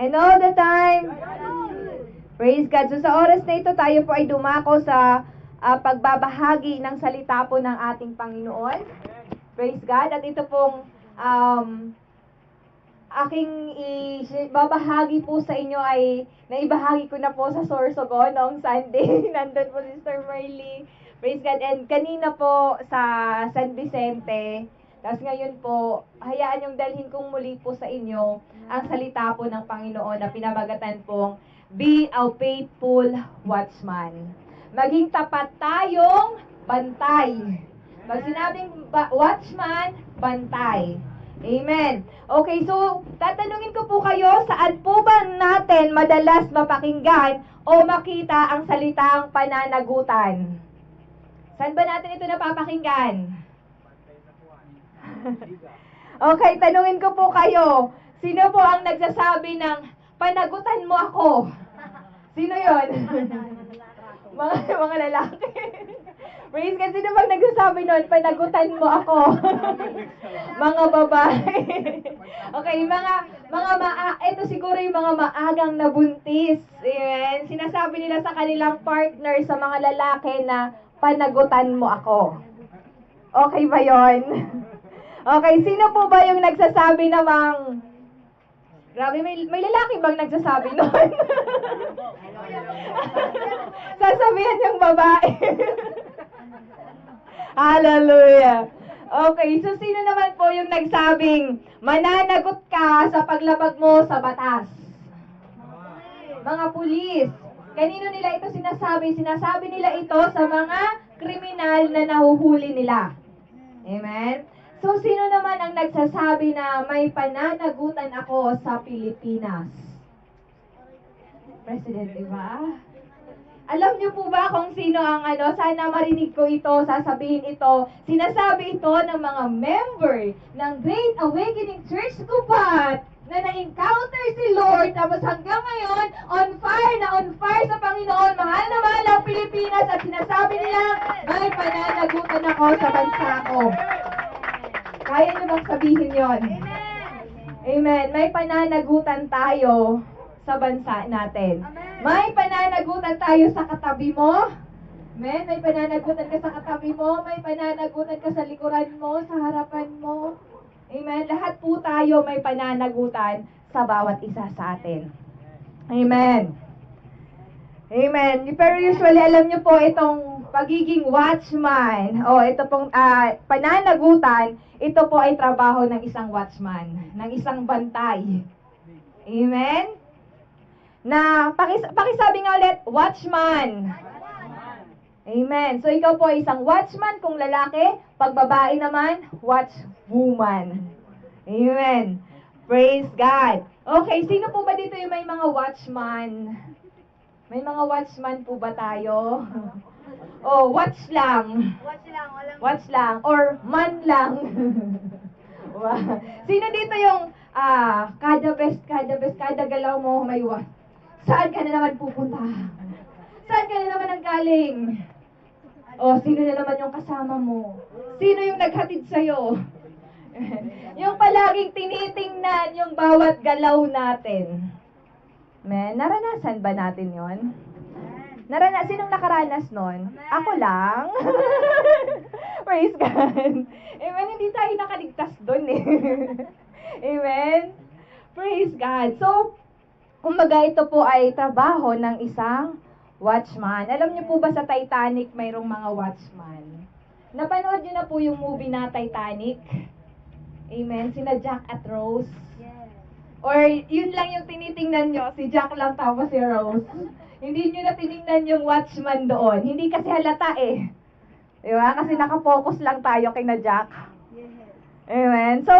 And all the time, praise God. So sa oras na ito, tayo po ay dumako sa pagbabahagi ng salita po ng ating Panginoon. Praise God. At ito pong aking babahagi po sa inyo ay naibahagi ko na po sa Sorsogon noong Sunday. Nandun po si Sister Marley. Praise God. And kanina po sa San Vicente. Tapos ngayon po, hayaan yung dalhin kong muli po sa inyo ang salita po ng Panginoon na pinabagatan pong Be a Faithful Watchman. Maging tapat tayong bantay. Pag sinabing watchman, bantay. Amen. Okay, so tatanungin ko po kayo, saan po ba natin madalas mapakinggan o makita ang salitang pananagutan? Saan ba natin ito napapakinggan? Okay, tanungin ko po kayo, sino po ang nagsasabi ng panagutan mo ako? Sino yon? mga lalaki. Praise God, sino bang nagsasabi nun, panagutan mo ako? Mga babae. Okay, ito siguro yung mga maagang nabuntis. Amen. Sinasabi nila sa kanilang partner, sa mga lalaki na, panagutan mo ako. Okay ba yon? Okay, sino po ba yung nagsasabi namang, grabe, may lalaki bang nagsasabi nun? Sasabihan yung babae. Hallelujah. Okay, so sino naman po yung nagsabing, mananagot ka sa paglabag mo sa batas? Mga pulis. Kanino nila ito sinasabi? Sinasabi nila ito sa mga kriminal na nahuhuli nila. Amen? So, sino naman ang nagsasabi na may pananagutan ako sa Pilipinas? President, diba? Alam niyo po ba kung sino ang sana marinig ko ito, sasabihin ito, sinasabi ito ng mga member ng Great Awakening Church Gubat na na-encounter si Lord, tapos hanggang ngayon, on fire sa Panginoon, mahal na mahal ang Pilipinas, at sinasabi nila, may pananagutan ako sa bansa ko. Kaya niyo bang sabihin yon? Amen. Amen. May pananagutan tayo sa bansa natin. Amen. May pananagutan tayo sa katabi mo. Amen. May pananagutan ka sa katabi mo. May pananagutan ka sa likuran mo, sa harapan mo. Amen. Lahat po tayo may pananagutan sa bawat isa sa atin. Amen. Amen. Pero usually, alam niyo po itong pagiging watchman, o ito pong pananagutan, ito po ay trabaho ng isang watchman, ng isang bantay. Amen? Na, pakisabi nga ulit, watchman. Amen. So, ikaw po ay isang watchman kung lalaki, pag babae naman, watchwoman. Amen. Praise God. Okay, sino po ba dito yung may mga watchman? May mga watchman po ba tayo? Oh, watch lang. Watch lang. Or man lang. Sino dito yung kada galaw mo may watch? Saan ka na naman pupunta? Saan ka na naman ang galing? Oh, sino na naman yung kasama mo? Sino yung naghatid sa'yo? Yung palaging tinitingnan yung bawat galaw natin. Naranasan ba natin yon? Sinong nakaranas nun? Ako lang. Praise God. Amen. Hindi tayo nakaligtas dun eh. Amen. Praise God. So, kumbaga ito po ay trabaho ng isang watchman. Alam niyo po ba sa Titanic mayroong mga watchman? Napanood niyo na po yung movie na Titanic? Amen. Sina Jack at Rose. Or yun lang yung tinitingnan nyo, si Jack lang tapos si Rose. Hindi nyo na tinignan yung watchman doon. Hindi kasi halata eh. Diba? Kasi nakafocus lang tayo kay na Jack. Amen. So,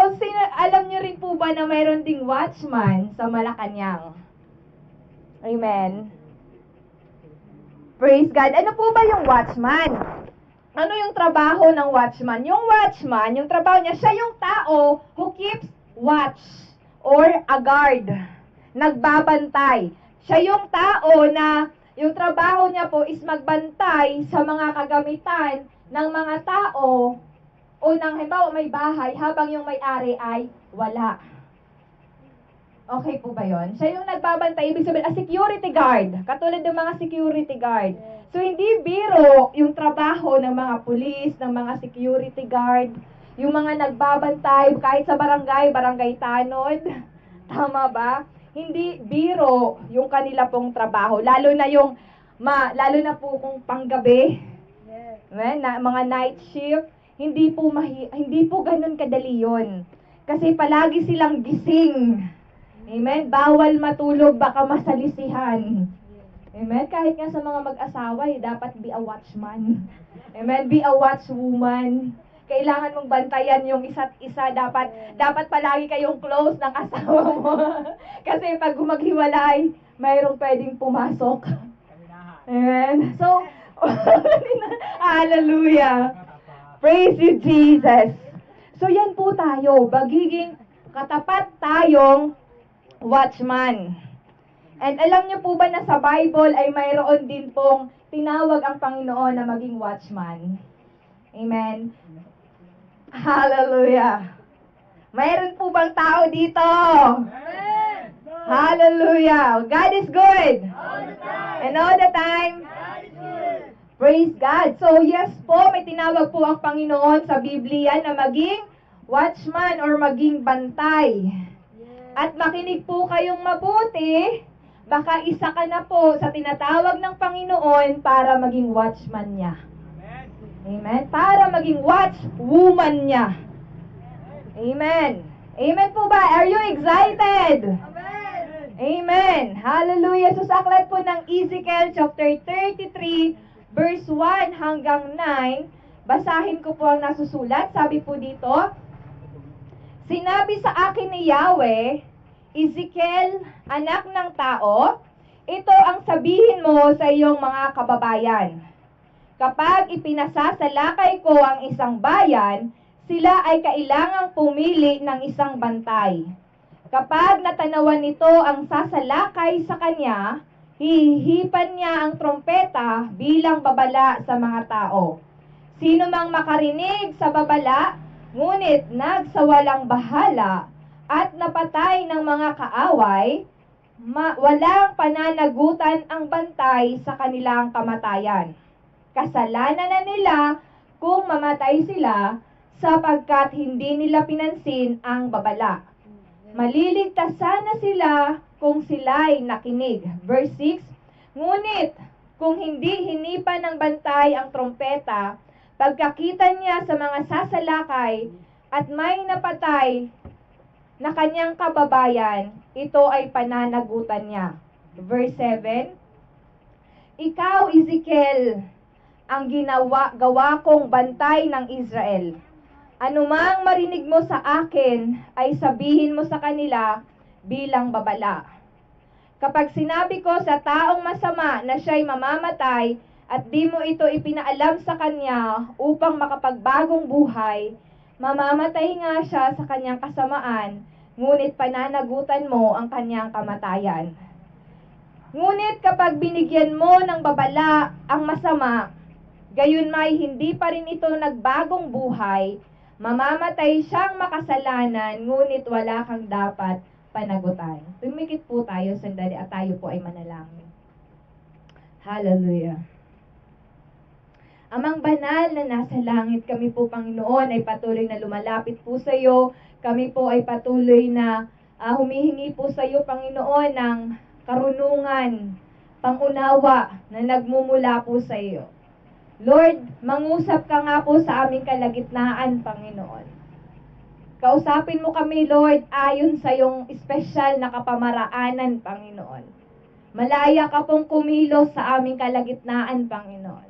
alam nyo rin po ba na mayroon ding watchman sa Malacanang? Amen. Praise God. Ano po ba yung watchman? Ano yung trabaho ng watchman? Yung watchman, yung trabaho niya, siya yung tao who keeps watch. Or a guard. Nagbabantay. Siya yung tao na yung trabaho niya po is magbantay sa mga kagamitan ng mga tao o ng halimbawa may bahay habang yung may-ari ay wala. Okay po ba yon? Siya yung nagbabantay, ibig sabihin, a security guard. Katulad ng mga security guard. So, hindi biro yung trabaho ng mga pulis, ng mga security guard, yung mga nagbabantay, kahit sa barangay, barangay tanod. Tama ba? Hindi biro yung kanila pong trabaho. Lalo na po kung panggabi, mga night shift, hindi po ganun kadali yun. Kasi palagi silang gising. Amen? Bawal matulog, baka masalisihan. Amen? Kahit nga sa mga mag-asawa, dapat be a watchman. Amen? Be a watchwoman. Kailangan mong bantayan yung isa't isa. Dapat palagi kayong close ng asawa mo. Kasi pag maghiwalay, mayroong pwedeng pumasok. Amen? So, hallelujah. Praise you, Jesus. So, yan po tayo. Magiging katapat tayong watchman. And alam niyo po ba na sa Bible ay mayroon din pong tinawag ang Panginoon na maging watchman? Amen? Hallelujah! Mayroon po bang tao dito? Amen. Hallelujah! God is good! All the time. And all the time? God is good. Praise God! So yes po, may tinawag po ang Panginoon sa Biblia na maging watchman or maging bantay. At makinig po kayong mabuti, baka isa ka na po sa tinatawag ng Panginoon para maging watchman niya. Amen? Para maging watchwoman niya. Amen. Amen po ba? Are you excited? Amen. Amen. Hallelujah. So sa aklat po ng Ezekiel chapter 33, verse 1 hanggang 9, basahin ko po ang nasusulat. Sabi po dito, sinabi sa akin ni Yahweh, Ezekiel, anak ng tao, ito ang sabihin mo sa iyong mga kababayan. Kapag ipinasasalakay ko ang isang bayan, sila ay kailangang pumili ng isang bantay. Kapag natanawan nito ang sasalakay sa kanya, hihipan niya ang trompeta bilang babala sa mga tao. Sino mang makarinig sa babala, ngunit nagsawalang bahala at napatay ng mga kaaway, walang pananagutan ang bantay sa kanilang kamatayan. Kasalanan na nila kung mamatay sila sapagkat hindi nila pinansin ang babala. Maliligtasan na sila kung sila'y nakinig. Verse 6, ngunit kung hindi hinipan ng bantay ang trompeta, pagkakita niya sa mga sasalakay at may napatay na kanyang kababayan, ito ay pananagutan niya. Verse 7, ikaw, Ezekiel, ang gawa kong bantay ng Israel. Anumang marinig mo sa akin, ay sabihin mo sa kanila bilang babala. Kapag sinabi ko sa taong masama na siya'y mamamatay, at di mo ito ipinaalam sa kanya upang makapagbagong buhay, mamamatay nga siya sa kanyang kasamaan, ngunit pananagutan mo ang kanyang kamatayan. Ngunit kapag binigyan mo ng babala ang masama, gayon may hindi pa rin ito nagbagong buhay, mamamatay siyang makasalanan, ngunit wala kang dapat panagutan. Tumikit po tayo sandali at tayo po ay manalangin. Hallelujah. Amang banal na nasa langit, kami po, Panginoon, ay patuloy na lumalapit po sa iyo. Kami po ay patuloy na humihingi po sa iyo, Panginoon, ng karunungan, pangunawa na nagmumula po sa iyo. Lord, mangusap ka nga po sa aming kalagitnaan, Panginoon. Kausapin mo kami, Lord, ayon sa iyong espesyal na kapamaraanan, Panginoon. Malaya ka pong kumilos sa aming kalagitnaan, Panginoon.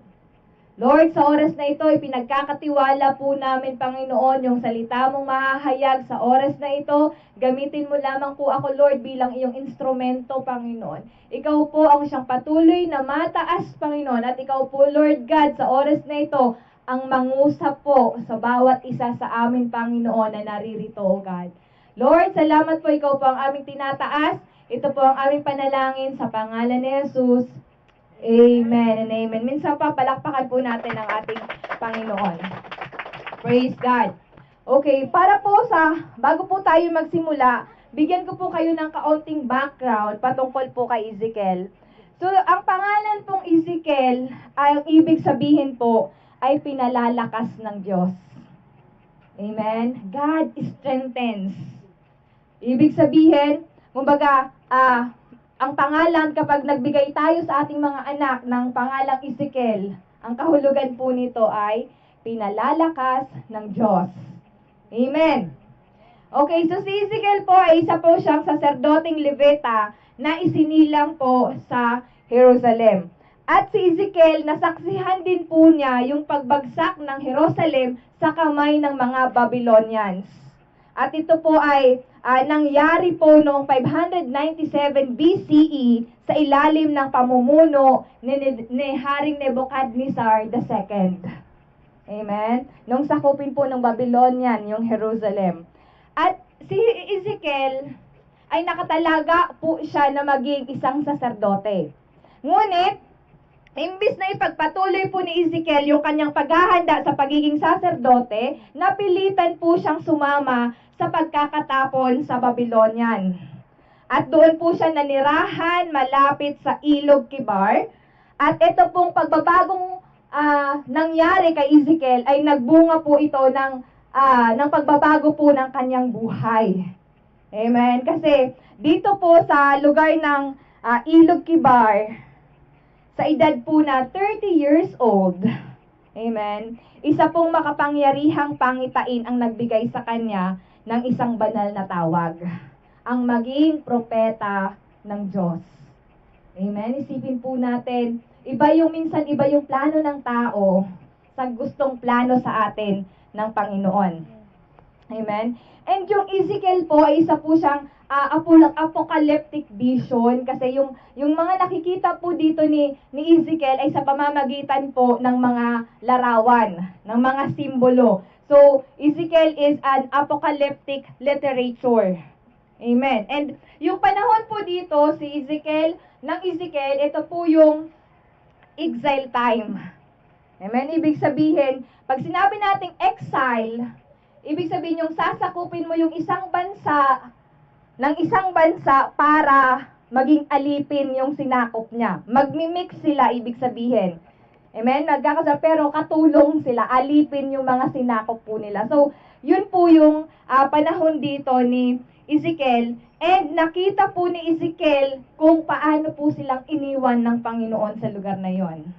Lord, sa oras na ito, ipinagkakatiwala po namin, Panginoon, yung salita mong mahahayag sa oras na ito. Gamitin mo lamang po ako, Lord, bilang iyong instrumento, Panginoon. Ikaw po ang siyang patuloy na mataas, Panginoon. At ikaw po, Lord God, sa oras na ito, ang mangusap po sa bawat isa sa amin, Panginoon, na naririto, O God. Lord, salamat po, ikaw po ang aming tinataas. Ito po ang aming panalangin sa pangalan ni Jesus. Amen and amen. Minsan pa, palakpakan po natin ang ating Panginoon. Praise God. Okay, bago po tayo magsimula, bigyan ko po kayo ng kaunting background patungkol po kay Ezekiel. So, ang pangalan pong Ezekiel, ay ang ibig sabihin po, ay pinalalakas ng Diyos. Amen? God strengthens. Ibig sabihin, kumbaga, ang pangalan, kapag nagbigay tayo sa ating mga anak ng pangalang Ezekiel, ang kahulugan po nito ay pinalalakas ng Diyos. Amen. Okay, so si Ezekiel po ay isa po siyang saserdoting Levita na isinilang po sa Jerusalem. At si Ezekiel, nasaksihan din po niya yung pagbagsak ng Jerusalem sa kamay ng mga Babylonians. At ito po ay nangyari po noong 597 BCE sa ilalim ng pamumuno ni Haring Nebuchadnezzar II. Amen? Nung sakupin po ng Babylonian yung Jerusalem. At si Ezekiel ay nakatalaga po siya na maging isang saserdote. Ngunit, imbis na ipagpatuloy po ni Ezekiel yung kanyang paghahanda sa pagiging saserdote, napilitan po siyang sumama sa pagkakatapon sa Babylonian. At doon po siya nanirahan malapit sa Ilog Kibar. At ito pong pagbabagong nangyari kay Ezekiel ay nagbunga po ito ng pagbabago po ng kanyang buhay. Amen? Kasi dito po sa lugar ng Ilog Kibar, sa edad po na 30 years old, amen, isa pong makapangyarihang pangitain ang nagbigay sa kanya ng isang banal na tawag, ang maging propeta ng Diyos. Amen? Isipin po natin, iba yung plano ng tao sa gustong plano sa atin ng Panginoon. Amen? And yung Ezekiel po ay isa po siyang apocalyptic vision kasi yung mga nakikita po dito ni Ezekiel ay sa pamamagitan po ng mga larawan, ng mga simbolo. So, Ezekiel is an apocalyptic literature. Amen. And yung panahon po dito, ng Ezekiel, ito po yung exile time. Amen. Ibig sabihin, pag sinabi nating exile, ibig sabihin yung sasakupin mo yung isang bansa para maging alipin yung sinakop niya. Magmimix sila, ibig sabihin. Amen? Pero katulong sila, alipin yung mga sinakop po nila. So, yun po yung panahon dito ni Ezekiel. And nakita po ni Ezekiel kung paano po silang iniwan ng Panginoon sa lugar na yon.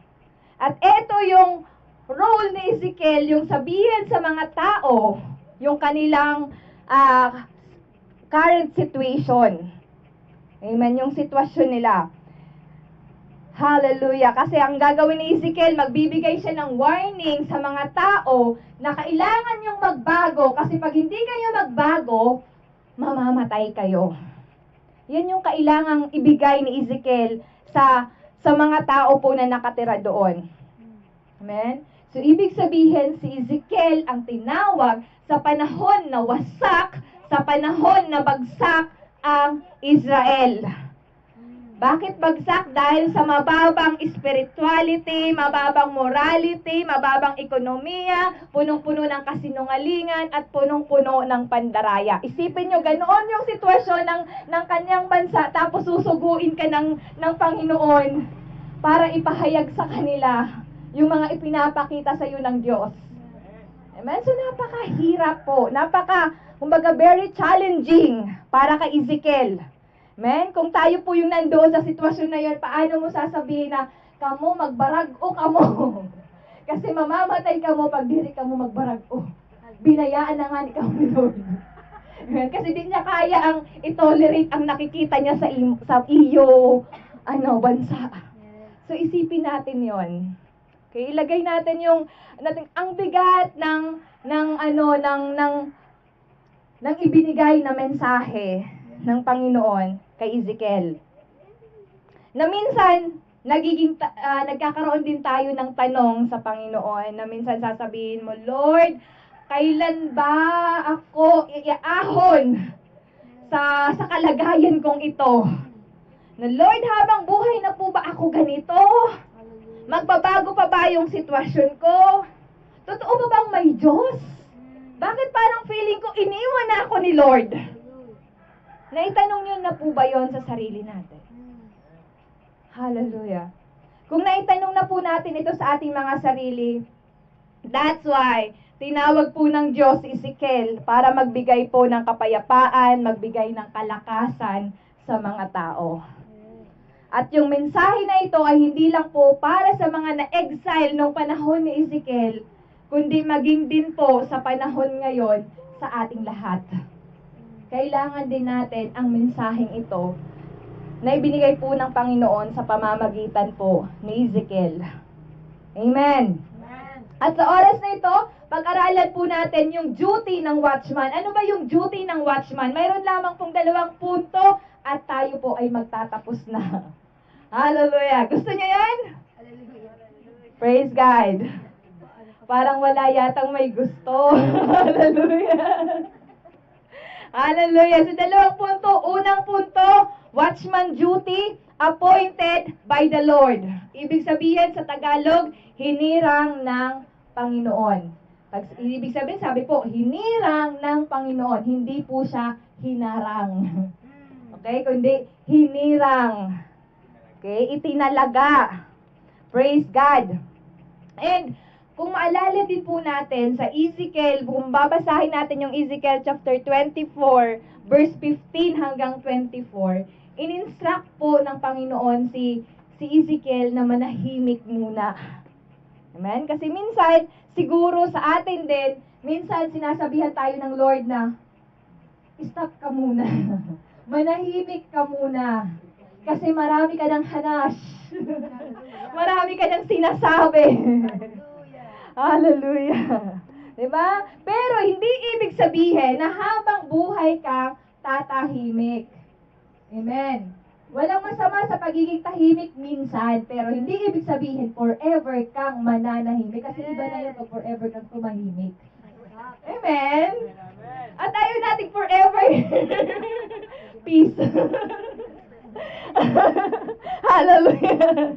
At ito yung role ni Ezekiel, yung sabihin sa mga tao, yung kanilang current situation. Amen, yung sitwasyon nila. Hallelujah. Kasi ang gagawin ni Ezekiel, magbibigay siya ng warning sa mga tao na kailangan niyong magbago. Kasi pag hindi kayo magbago, mamamatay kayo. Yan yung kailangang ibigay ni Ezekiel sa mga tao po na nakatira doon. Amen? So, ibig sabihin, si Ezekiel ang tinawag sa panahon na wasak, sa panahon na bagsak ang Israel. Bakit bagsak? Dahil sa mababang spirituality, mababang morality, mababang ekonomiya, punong-puno ng kasinungalingan, at punong-puno ng pandaraya. Isipin nyo, ganoon yung sitwasyon ng kanyang bansa, tapos susuguin ka ng Panginoon para ipahayag sa kanila yung mga ipinapakita sa iyo ng Diyos. Amen? So, napakahirap po. Kumbaga, very challenging para kay Ezekiel. Amen? Kung tayo po yung nandoon sa sitwasyon na yun, paano mo sasabihin na, kamo magbarag-o kamo? Kasi mamamatay ka mo pag diri ka mo magbarag-o. Binayaan na nga ni kamo Lord. Amen? Kasi di niya kaya ang itolerate ang nakikita niya sa iyo, bansa. So, isipin natin yon. Okay, ilagay natin ang bigat ng ibinigay na mensahe ng Panginoon kay Ezekiel. Na minsan, nagkakaroon din tayo ng tanong sa Panginoon, na minsan sasabihin mo, Lord, kailan ba ako iaahon sa kalagayan kong ito? Na Lord, habang buhay na po ba ako ganito? Magbabago pa ba yung sitwasyon ko? Totoo ba bang may Diyos? Bakit parang feeling ko iniwan na ako ni Lord? Naitanong nyo na po ba yon sa sarili natin? Hallelujah. Kung naitanong na po natin ito sa ating mga sarili, that's why tinawag po ng Diyos si Ezekiel para magbigay po ng kapayapaan, magbigay ng kalakasan sa mga tao. At yung mensahe na ito ay hindi lang po para sa mga na-exile noong panahon ni Ezekiel, kundi maging din po sa panahon ngayon sa ating lahat. Kailangan din natin ang mensaheng ito na ibinigay po ng Panginoon sa pamamagitan po ni Ezekiel. Amen. At sa oras na ito, pag-aralan po natin yung duty ng watchman. Ano ba yung duty ng watchman? Mayroon lamang pong 2 punto at tayo po ay magtatapos na. Hallelujah! Gusto niyo yan? Praise God! Parang wala yatang may gusto. Hallelujah! Hallelujah! So 2 punto. Unang punto, watchman duty, appointed by the Lord. Ibig sabihin sa Tagalog, hinirang ng Panginoon. Ibig sabihin, sabi po, hinirang ng Panginoon. Hindi po siya hinarang. Okay? Kundi hinirang. Okay? Itinalaga. Praise God. And kung maalala din po natin sa Ezekiel, kung babasahin natin yung Ezekiel chapter 24, verse 15 hanggang 24, in-instruct po ng Panginoon si Ezekiel na manahimik muna. Amen? Kasi minsan, siguro sa atin din, minsan sinasabihan tayo ng Lord na, stop ka muna. Manahimik ka muna. Kasi marami ka ng hanash. Marami ka ng sinasabi. Hallelujah. Diba? Pero hindi ibig sabihin na habang buhay kang tatahimik. Amen. Walang masama sa pagiging tahimik minsan, pero hindi ibig sabihin forever kang mananahimik. Kasi iba na yun pag forever kang tumahimik. Amen. At ayaw natin forever. Peace. Hallelujah.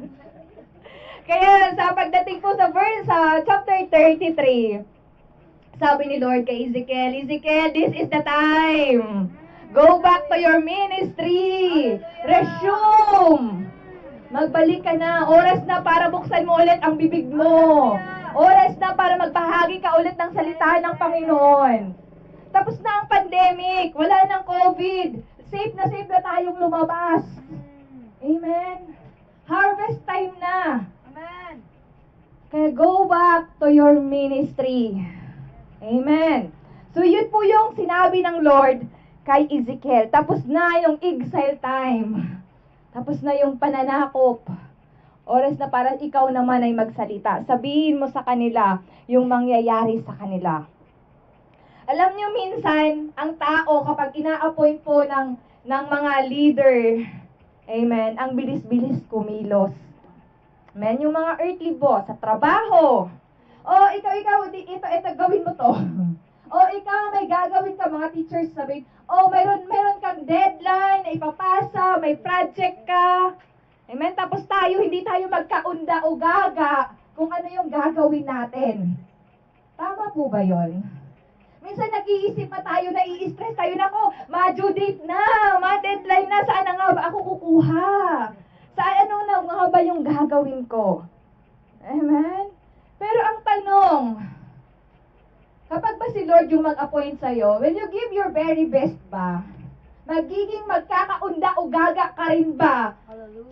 Kaya sa pagdating po sa verse, sa chapter 33, sabi ni Lord kay Ezekiel, Ezekiel, this is the time. Go back to your ministry. Resume. Magbalik ka na. Oras na para buksan mo ulit ang bibig mo. Oras na para magbahagi ka ulit ng salita ng Panginoon. Tapos na ang pandemic. Wala nang COVID. Safe na tayong lumabas. Amen. Harvest time na. Amen. Kaya go back to your ministry. Amen. So yun po yung sinabi ng Lord kay Ezekiel. Tapos na yung exile time. Tapos na yung pananakop. Oras na para ikaw naman ay magsalita. Sabihin mo sa kanila yung mangyayari sa kanila. Alam nyo minsan, ang tao kapag ina-appoint po ng mga leader, amen, ang bilis-bilis kumilos. Amen, yung mga earthly boss sa trabaho. Ikaw, ito, gawin mo to. Ikaw, may gagawin ka, mga teachers sabihin, meron kang deadline na ipapasa, may project ka. Amen? Tapos hindi tayo magkaunda o gaga kung ano yung gagawin natin. Tama po ba yon? Minsan nag-iisip pa tayo, nai-stress tayo, nako, ma-due date na, ma-deadline na, saan na nga ba ako kukuha? Saan na nga ba yung gagawin ko? Amen? Pero ang tanong, kapag ba si Lord yung mag-appoint sa'yo, will you give your very best ba? Magiging magkakaunda o gaga ka rin ba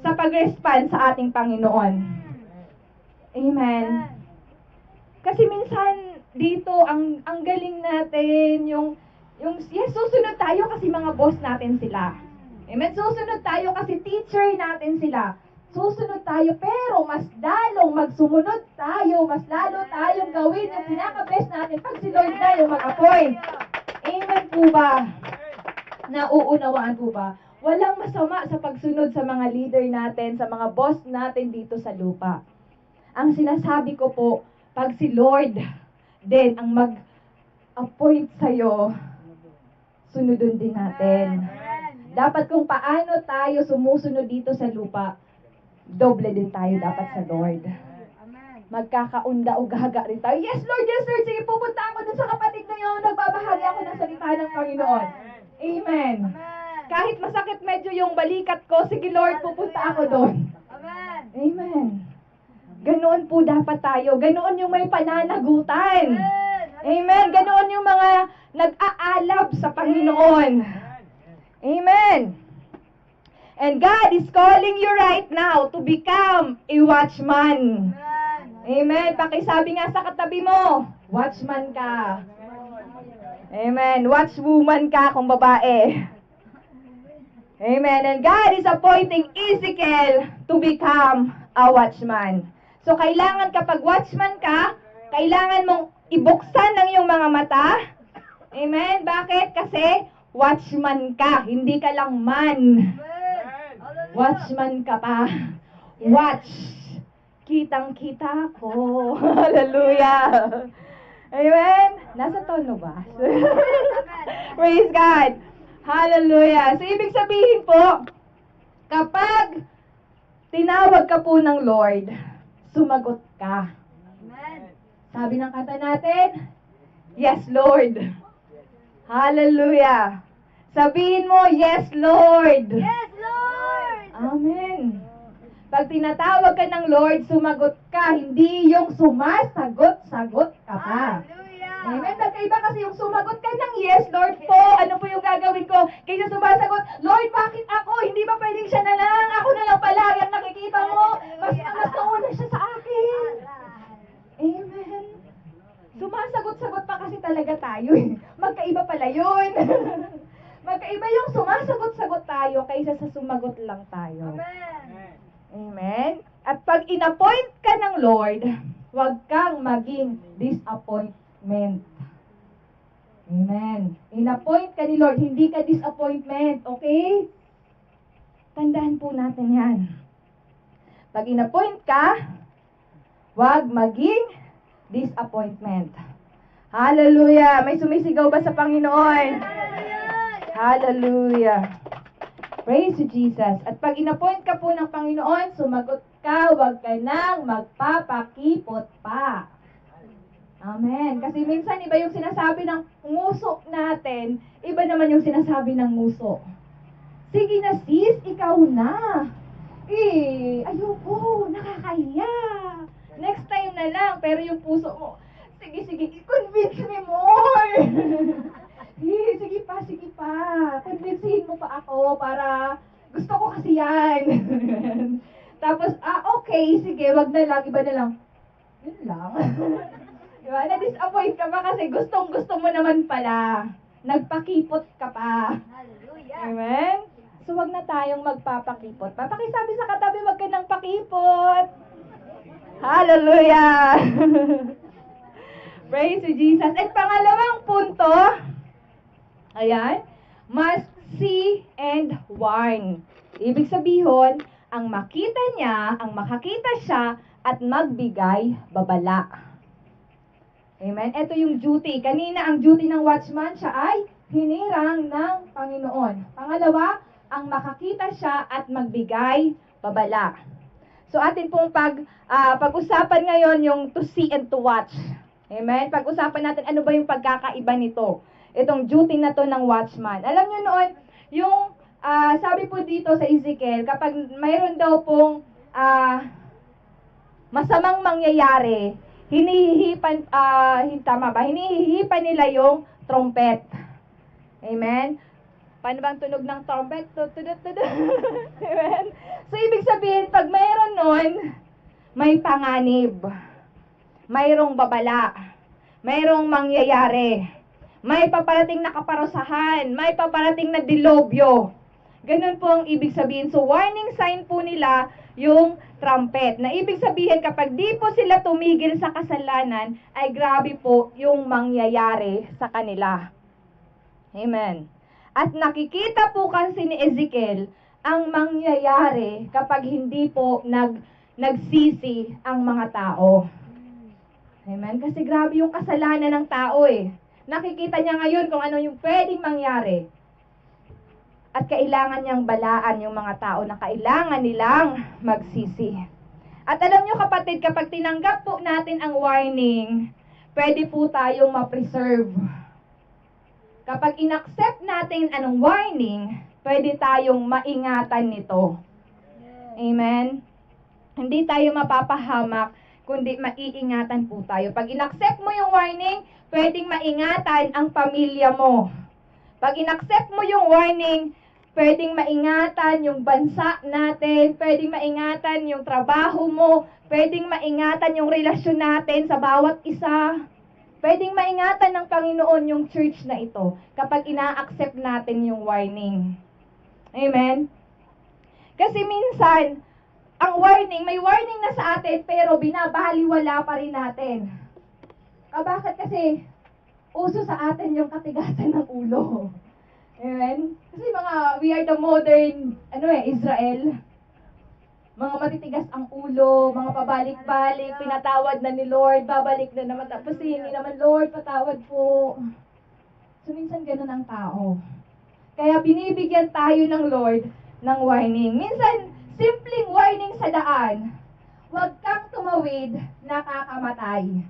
sa pag-respond sa ating Panginoon? Amen. Kasi minsan dito ang galing natin yung yes, susunod tayo kasi mga boss natin sila. Amen. Susunod tayo kasi teacher natin sila. Susunod tayo, pero mas lalong magsumunod tayo, mas lalo tayong gawin yung pinaka-best natin pag si Lord na yung mag-appoint. Amen po ba? Nauunawaan po ba? Walang masama sa pagsunod sa mga leader natin, sa mga boss natin dito sa lupa. Ang sinasabi ko po, pag si Lord din ang mag-appoint sa'yo, sunodun din natin. Dapat kung paano tayo sumusunod dito sa lupa, doble din tayo dapat sa Lord. Magkakaunda o gaga rin tayo. Yes, Lord, sige, pupunta ako dun sa kapatid na yun. Nagbabahagi ako ng salita ng Panginoon. Amen. Kahit masakit medyo yung balikat ko, sige Lord, pupunta ako doon. Amen. Amen. Ganoon po dapat tayo. Ganoon yung may pananagutan. Amen. Ganoon yung mga nag-aalab sa Panginoon. Amen. And God is calling you right now to become a watchman. Amen. Pakisabi nga sa katabi mo, watchman ka. Amen. Watchwoman ka kung babae. Amen. And God is appointing Ezekiel to become a watchman. So, kailangan kapag watchman ka, kailangan mong ibuksan ng iyong mga mata. Amen. Bakit? Kasi watchman ka, hindi ka lang man. Watchman ka pa. Watch. Kitang-kita ko. Hallelujah. Amen. Nasa tono ba? Praise God. Hallelujah. So, ibig sabihin po, kapag tinawag ka po ng Lord, sumagot ka. Sabi ng kanta natin, yes, Lord. Hallelujah. Sabihin mo, yes, Lord. Yes, Lord! Amen. Pag tinatawag ka ng Lord, sumagot ka, hindi yung sumasagot-sagot ka pa. Hallelujah! Amen. Nagkaiba kasi yung sumagot ka ng yes, Lord po, ano po yung gagawin ko? Kaysa sumasagot, Lord, bakit ako? Hindi ba pwedeng siya na lang? Ako na lang pala, yung nakikita mo. Mas nauna siya sa akin. Amen. Sumasagot-sagot pa kasi talaga tayo eh. Magkaiba pala yun. Magkaiba yung sumasagot-sagot tayo kaysa sa sumagot lang tayo. Amen! Amen. At pag inappoint ka ng Lord, huwag kang maging disappointment. Amen. Inappoint ka ni Lord, hindi ka disappointment. Okay? Tandaan po natin yan. Pag inappoint ka, huwag maging disappointment. Hallelujah! May sumisigaw ba sa Panginoon? Hallelujah! Praise you, Jesus. At pag inappoint ka po ng Panginoon, sumagot ka, huwag ka nang magpapakipot pa. Amen. Kasi minsan iba yung sinasabi ng nguso natin, iba naman yung sinasabi ng nguso. Sige na sis, ikaw na. Ayoko, nakakahiya. Next time na lang, pero yung puso mo, sige, i-convince me more. Sige pa. Convincehin mo pa ako para gusto ko kasi yan. Tapos, okay, sige, wag na lang, iba na lang. Yun lang. Diba? Na-disappoint ka pa kasi gustong-gusto mo naman pala. Nagpakipot ka pa. Hallelujah! Amen? So, wag na tayong magpapakipot. Papakisabi sa katabi, wag ka nang pakipot. Hallelujah! Praise you, Jesus. At pangalawang punto, ayan, must see and warn. Ibig sabihin, ang makita niya, ang makakita siya, at magbigay babala. Amen? Ito yung duty. Kanina, ang duty ng watchman, siya ay hinirang ng Panginoon. Pangalawa, ang makakita siya at magbigay babala. So, atin pong pag-usapan ngayon yung to see and to watch. Amen? Pag-usapan natin ano ba yung pagkakaiba nito. Itong duty na to ng watchman. Alam nyo noon, yung sabi po dito sa Ezekiel, kapag mayroon daw pong masamang mangyayari, hinihipan nila yung trumpet. Amen? Paano bang tunog ng trumpet? Amen? So, ibig sabihin, pag mayroon nun, may panganib. Mayroong babala. Mayroong mangyayari. May paparating na kaparusahan. May paparating na dilobyo. Ganun po ang ibig sabihin. So, warning sign po nila yung trumpet. Na ibig sabihin, kapag di po sila tumigil sa kasalanan, ay grabe po yung mangyayari sa kanila. Amen. At nakikita po kasi ni Ezekiel ang mangyayari kapag hindi po nagsisi ang mga tao. Amen? Kasi grabe yung kasalanan ng tao eh. Nakikita niya ngayon kung ano yung pwedeng mangyari. At kailangan niyang balaan yung mga tao na kailangan nilang magsisi. At alam niyo kapatid, kapag tinanggap po natin ang warning, pwede po tayong ma-preserve. Kapag inaccept natin anong warning, pwede tayong maingatan nito. Amen? Hindi tayo mapapahamak, kundi maiingatan po tayo. Pag inaccept mo yung warning, pwedeng maingatan ang pamilya mo. Pag inaccept mo yung warning, pwedeng maingatan yung bansa natin, pwedeng maingatan yung trabaho mo, pwedeng maingatan yung relasyon natin sa bawat isa. Pwedeng maingatan ng Panginoon yung church na ito kapag ina-accept natin yung warning. Amen? Kasi minsan, ang warning, may warning na sa atin, pero binabaliwala pa rin natin. Bakit? Kasi, uso sa atin yung katigasan ng ulo. Amen? Kasi we are the modern, Israel. Mga matitigas ang ulo, mga pabalik-balik, pinatawad na ni Lord, babalik na naman. Tapos hindi naman, Lord, patawad po. So, minsan ganun ang tao. Kaya binibigyan tayo ng Lord ng warning. Minsan, simpleng warning sa daan. Huwag kang tumawid, nakakamatay.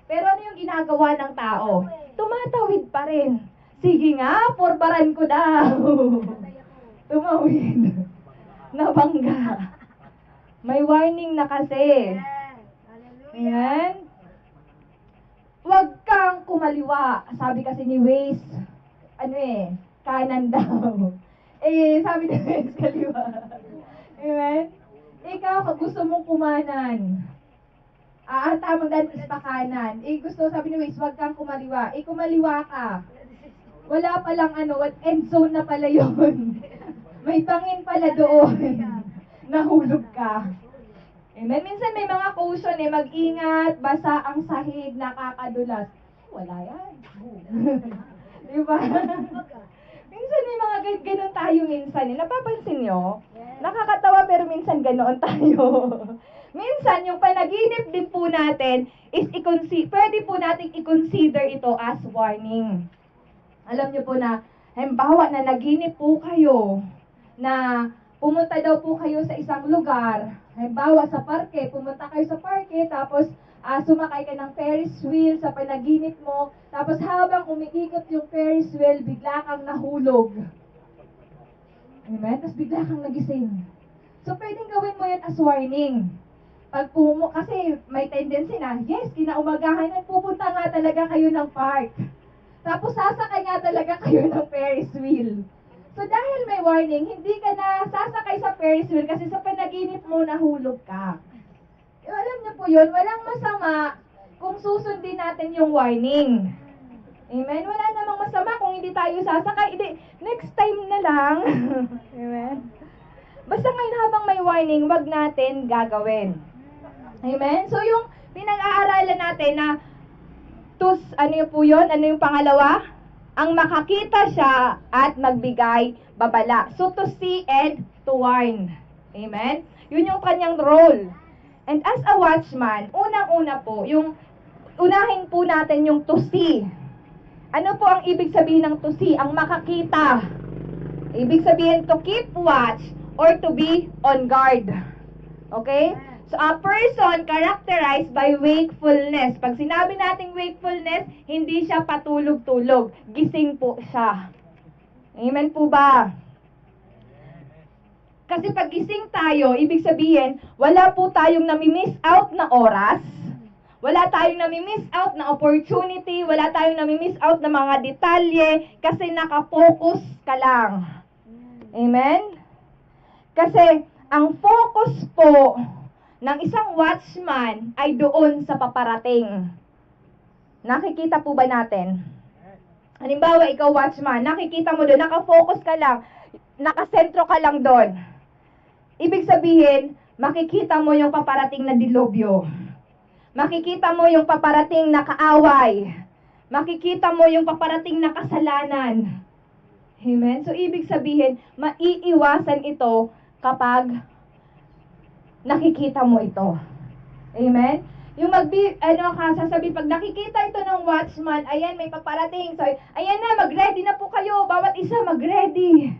Pero ano yung ginagawa ng tao? Tumatawid pa rin. Sige nga, porbaran ko daw. Tumawid. Nabangga. May warning na kasi. Ayan. Huwag kang kumaliwa. Sabi kasi ni Waze, kanan daw. Sabi ni Waze, kaliwa. Amen? Ikaw, gusto mong kumanan. Tamang daan is pakanan. Sabi ni Waze, huwag kang kumaliwa. Kumaliwa ka. Wala palang end zone na pala yun. May bangin pala doon. Nahulog ka. Amen? Minsan may mga caution mag-ingat, basa ang sahig, nakakadulas. Wala yan. Diba? Minsan may mga ganon tayo minsan. Napapansin nyo? Nakakatawa pero minsan ganoon tayo. Minsan yung panaginip din po natin is pwede po nating i-consider ito as warning. Alam nyo po na, halimbawa na naginip po kayo na pumunta daw po kayo sa isang lugar. Halimbawa sa parke, pumunta kayo sa parke, tapos sumakay ka ng Ferris wheel sa panaginip mo, tapos habang umiikot yung Ferris wheel, bigla kang nahulog. Amen? Tapos bigla kang nagising. So, pwedeng gawin mo yan as warning. Kasi may tendency na, yes, kinaumagahan at pupunta nga talaga kayo ng park. Tapos sasakay nga talaga kayo ng Ferris wheel. So dahil may warning, hindi ka na sasakay sa Ferris wheel kasi sa panaginip mo nahulog ka. Alam niyo po yun, walang masama kung susundin natin yung warning. Amen? Wala namang masama kung hindi tayo sasakay. Next time na lang. Amen? Basta ngayon habang may warning, wag natin gagawin. Amen? So yung pinag-aaralan natin na ano po yun? Ano yung pangalawa? Ang makakita siya at magbigay babala. So to see and to warn. Amen? Yun yung kanyang role. And as a watchman, unang-una po, unahin po natin yung to see. Ano po ang ibig sabihin ng to see? Ang makakita. Ibig sabihin to keep watch or to be on guard. Okay? So, a person characterized by wakefulness. Pag sinabi nating wakefulness, hindi siya patulog-tulog. Gising po siya. Amen po ba? Kasi pag gising tayo, ibig sabihin, wala po tayong nami-miss out na oras. Wala tayong nami-miss out na opportunity. Wala tayong nami-miss out na mga detalye. Kasi nakafocus ka lang. Amen? Kasi, ang focus po ng isang watchman ay doon sa paparating. Nakikita po ba natin? Halimbawa, ikaw watchman, nakikita mo doon, nakafocus ka lang, nakasentro ka lang doon. Ibig sabihin, makikita mo yung paparating na dilubyo. Makikita mo yung paparating na kaaway. Makikita mo yung paparating na kasalanan. Amen? So, ibig sabihin, maiiwasan ito kapag nakikita mo ito. Amen? Yung sasabihin, pag nakikita ito ng watchman, ayan, may paparating. So, ayan na, mag-ready na po kayo. Bawat isa, mag-ready.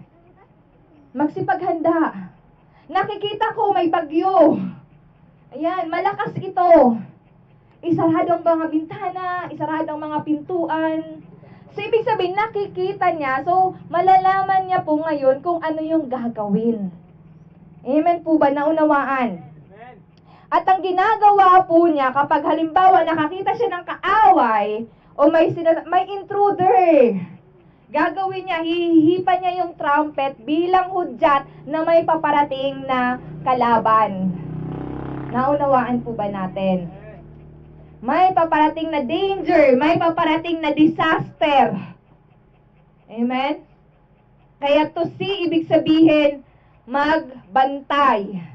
Magsipaghanda. Nakikita ko, may bagyo. Ayan, malakas ito. Isarado ang mga bintana, isarado ang mga pintuan. So, ibig sabihin, nakikita niya. So, malalaman niya po ngayon kung ano yung gagawin. Amen po ba? Naunawaan? At ang ginagawa po niya, kapag halimbawa nakakita siya ng kaaway, o may intruder, gagawin niya, hihihipan niya yung trumpet bilang hudyat na may paparating na kalaban. Naunawaan po ba natin? May paparating na danger, may paparating na disaster. Amen? Kaya to see, ibig sabihin, magbantay.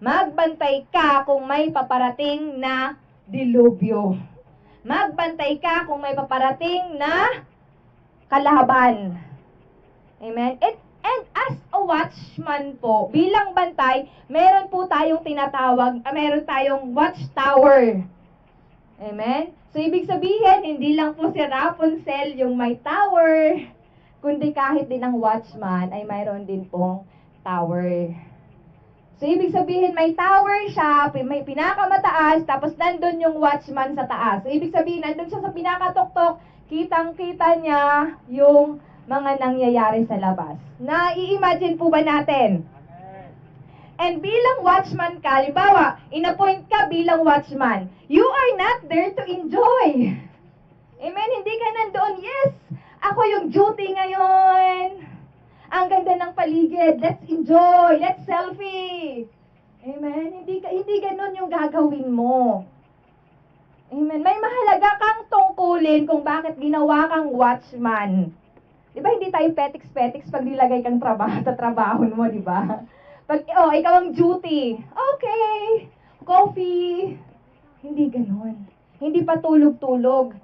Magbantay ka kung may paparating na dilubyo. Magbantay ka kung may paparating na kalaban. Amen? And as a watchman po, bilang bantay, meron po tayong meron tayong watchtower. Amen? So, ibig sabihin, hindi lang po si Rapunzel yung may tower, kundi kahit din ang watchman ay mayroon din pong tower. So, ibig sabihin, may tower siya, may pinakamataas, tapos nandun yung watchman sa taas. So, ibig sabihin, nandun siya sa pinakatuktok, kitang-kita niya yung mga nangyayari sa labas. Na-i-imagine po ba natin? And bilang watchman ka, halimbawa, in-appoint ka bilang watchman, you are not there to enjoy. Amen? Hindi ka nandoon, yes, ako yung duty ngayon. Ang ganda ng paligid, let's enjoy, let's selfie. Amen? Hindi ganun yung gagawin mo. Amen? May mahalaga kang tungkulin kung bakit ginawa kang watchman. Di ba hindi tayo petiks-petiks pag nilagay kang sa trabaho mo, di ba? Pag, ikaw ang duty. Okay, coffee. Hindi ganun. Hindi pa tulog-tulog.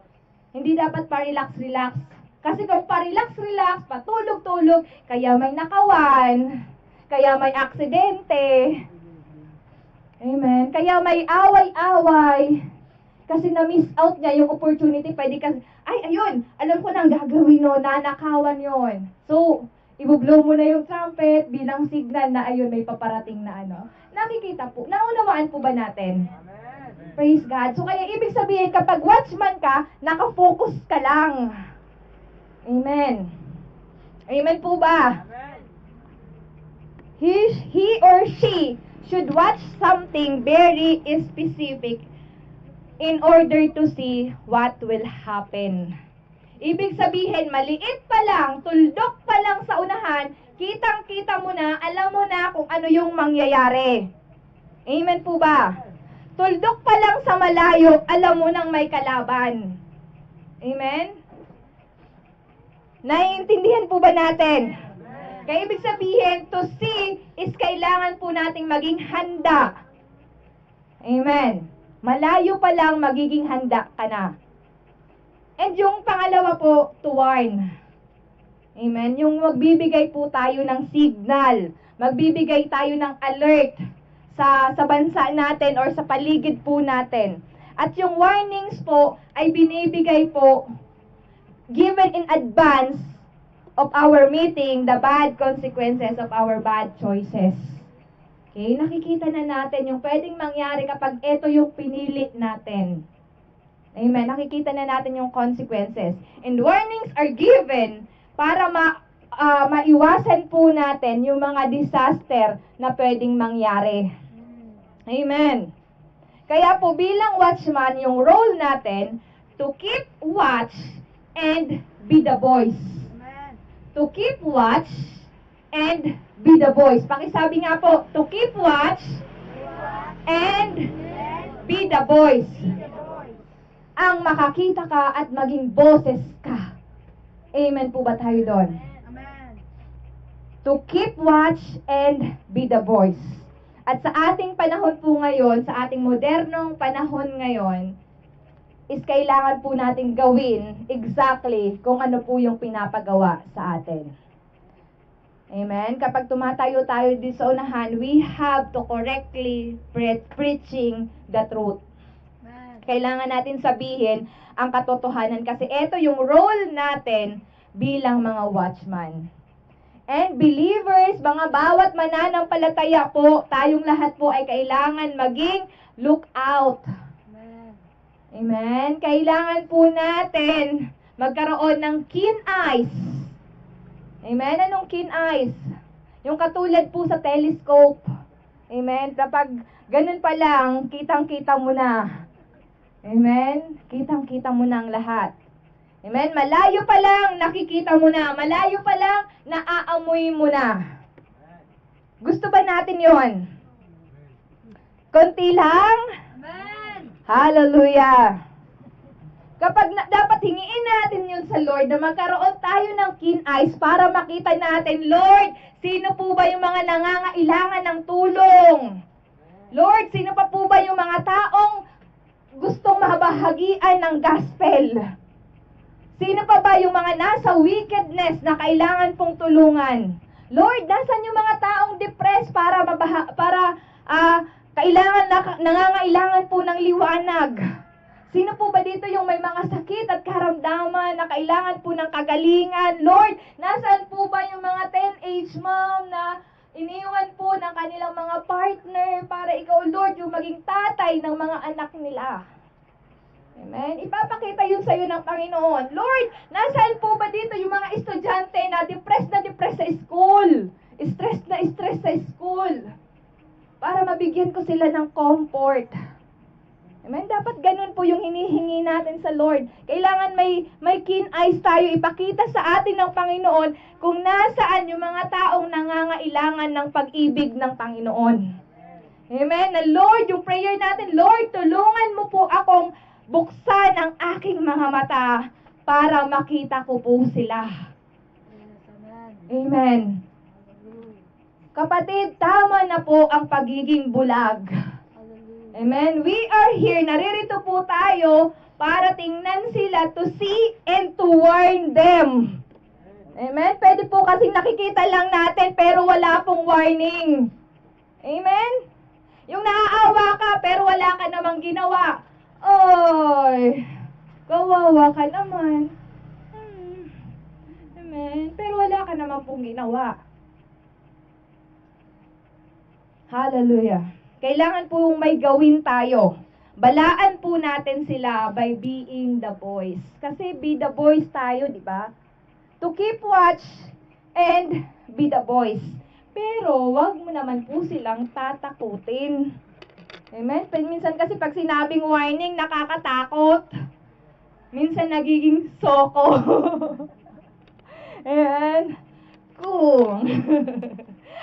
Hindi dapat pa-relax-relax. Kasi kung pa-relax-relax, patulog-tulog, kaya may nakawan, kaya may aksidente. Amen. Kaya may away-away. Kasi na-miss out niya yung opportunity. Pwede kasi, ayun, alam ko na ang gagawin no, nanakawan yon. So, i-blow mo na yung trumpet bilang signal na ayun, may paparating na ano. Nakikita po, naunawaan po ba natin? Amen. Praise God. So, kaya ibig sabihin, kapag watchman ka, nakafocus ka lang. Amen. Amen po ba? Amen. He or she should watch something very specific in order to see what will happen. Ibig sabihin, maliit pa lang, tuldok pa lang sa unahan, kitang-kita mo na, alam mo na kung ano yung mangyayari. Amen po ba? Tuldok pa lang sa malayo, alam mo nang may kalaban. Amen? Naiintindihan po ba natin? Kaya ibig sabihin, to see is kailangan po nating maging handa. Amen. Malayo pa lang, magiging handa ka na. And yung pangalawa po, to warn. Amen. Yung magbibigay po tayo ng signal. Magbibigay tayo ng alert sa bansa natin or sa paligid po natin. At yung warnings po ay binibigay po given in advance of our meeting the bad consequences of our bad choices. Okay, nakikita na natin yung pwedeng mangyari kapag ito yung pinili natin. Amen, nakikita na natin yung consequences. And warnings are given para maiwasan po natin yung mga disaster na pwedeng mangyari. Amen. Kaya po bilang watchman, yung role natin to keep watch and be the voice. Amen. To keep watch and be the voice. Pakisabi nga po, to keep watch and be the voice. Ang makakita ka at maging boses ka. Amen po ba tayo doon? Amen. To keep watch and be the voice. At sa ating panahon po ngayon, sa ating modernong panahon ngayon, is kailangan po natin gawin exactly kung ano po yung pinapagawa sa atin. Amen? Kapag tumatayo tayo di sa unahan, we have to correctly preaching the truth. Amen. Kailangan natin sabihin ang katotohanan kasi ito yung role natin bilang mga watchman. And believers, mga bawat mananampalataya po, tayong lahat po ay kailangan maging look out. Amen. Kailangan po natin magkaroon ng keen eyes. Amen? Anong keen eyes? Yung katulad po sa telescope. Amen? Kapag ganun pa lang, kitang-kita mo na. Amen? Kitang-kita mo na ang lahat. Amen? Malayo pa lang, nakikita mo na. Malayo pa lang, naaamoy mo na. Gusto ba natin yon? Konti lang? Amen. Hallelujah! Kapag dapat hingiin natin yun sa Lord na magkaroon tayo ng keen eyes para makita natin, Lord, sino po ba yung mga nangangailangan ng tulong? Lord, sino pa po ba yung mga taong gustong mabahagian ng gospel? Sino pa ba yung mga nasa wickedness na kailangan pong tulungan? Lord, nasan yung mga taong depressed para nangangailangan po ng liwanag? Sino po ba dito yung may mga sakit at karamdaman na kailangan po ng kagalingan? Lord, nasaan po ba yung mga teenage mom na iniwan po ng kanilang mga partner para ikaw, Lord, yung maging tatay ng mga anak nila? Amen? Ipapakita yun sa'yo ng Panginoon. Lord, nasaan po ba dito yung mga estudyante na depressed sa school? Stress sa school? Para mabigyan ko sila ng comfort. Amen? Dapat ganun po yung hinihingi natin sa Lord. Kailangan may keen eyes tayo. Ipakita sa atin ng Panginoon kung nasaan yung mga taong nangangailangan ng pag-ibig ng Panginoon. Amen? Na Lord, yung prayer natin, Lord, tulungan mo po akong buksan ang aking mga mata para makita ko po sila. Yes, amen. Amen. Kapatid, tama na po ang pagiging bulag. Hallelujah. Amen. We are here. Naririto po tayo para tingnan sila, to see and to warn them. Amen. Pwede po kasing nakikita lang natin pero wala pong warning. Amen. Yung naaawa ka pero wala ka namang ginawa. Oy, kawawa ka naman. Amen. Pero wala ka naman pong ginawa. Hallelujah. Kailangan po may gawin tayo. Balaan po natin sila by being the voice. Kasi be the voice tayo, di ba? To keep watch and be the voice. Pero wag mo naman po silang tatakutin. Amen? Minsan kasi pag sinabing warning, nakakatakot. Minsan nagiging soko. Amen? Kung